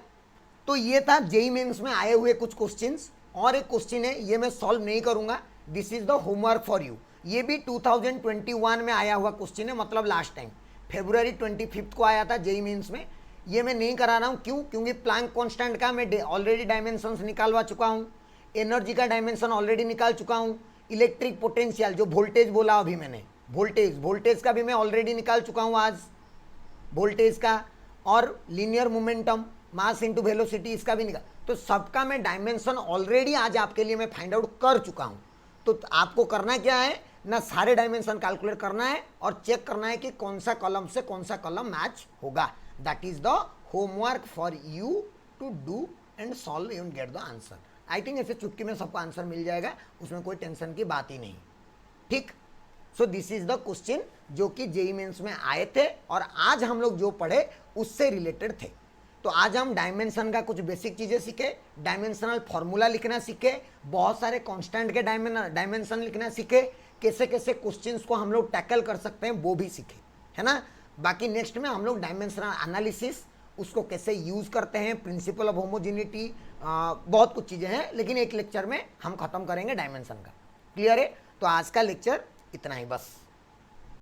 तो ये था जेईई मेंस में आए हुए कुछ क्वेश्चंस, और एक क्वेश्चन है ये मैं सॉल्व नहीं करूंगा, this is the homework for you. ये भी 2021 में आया हुआ क्वेश्चन है, मतलब लास्ट टाइम February 25 को आया था जेईई मेंस में। ये मैं नहीं करा रहा हूँ, क्यों, क्योंकि प्लैंक कांस्टेंट का मैं ऑलरेडी डायमेंशंस निकालवा चुका हूँ, एनर्जी का डायमेंशन ऑलरेडी निकाल चुका हूँ, इलेक्ट्रिक पोटेंशियल जो वोल्टेज बोला अभी मैंने, वोल्टेज का भी मैं ऑलरेडी निकाल चुका हूँ आज, वोल्टेज का, और linear momentum mass into velocity इसका भी निकाल, तो सबका मैं डायमेंशन ऑलरेडी आज आपके लिए मैं फाइंड आउट कर चुका हूँ। तो आपको करना क्या है ना, सारे डायमेंशन कैलकुलेट करना है और चेक करना है कि कौन सा कॉलम से कौन सा कॉलम मैच होगा। That is the homework for you to do and solve and get the answer. I think ऐसे चुटकी में सबको आंसर मिल जाएगा, उसमें कोई टेंशन की बात ही नहीं, ठीक। So this is the question जो कि जेईई मेंस में आए थे और आज हम लोग जो पढ़े उससे रिलेटेड थे। तो आज हम डायमेंशन का कुछ बेसिक चीजें सीखे, डायमेंशनल फॉर्मूला लिखना सीखे, बहुत सारे कांस्टेंट के डायमेंशन लिखना सीखे, कैसे कैसे क्वेश्चंस को हम लोग टैकल कर सकते हैं वो भी सीखे, है ना। बाकी नेक्स्ट में हम लोग डायमेंशनल एनालिसिस उसको कैसे यूज करते हैं, प्रिंसिपल ऑफ होमोजेनिटी, बहुत कुछ चीजें हैं, लेकिन एक लेक्चर में हम खत्म करेंगे डायमेंशन का। क्लियर है। तो आज का लेक्चर इतना ही बस।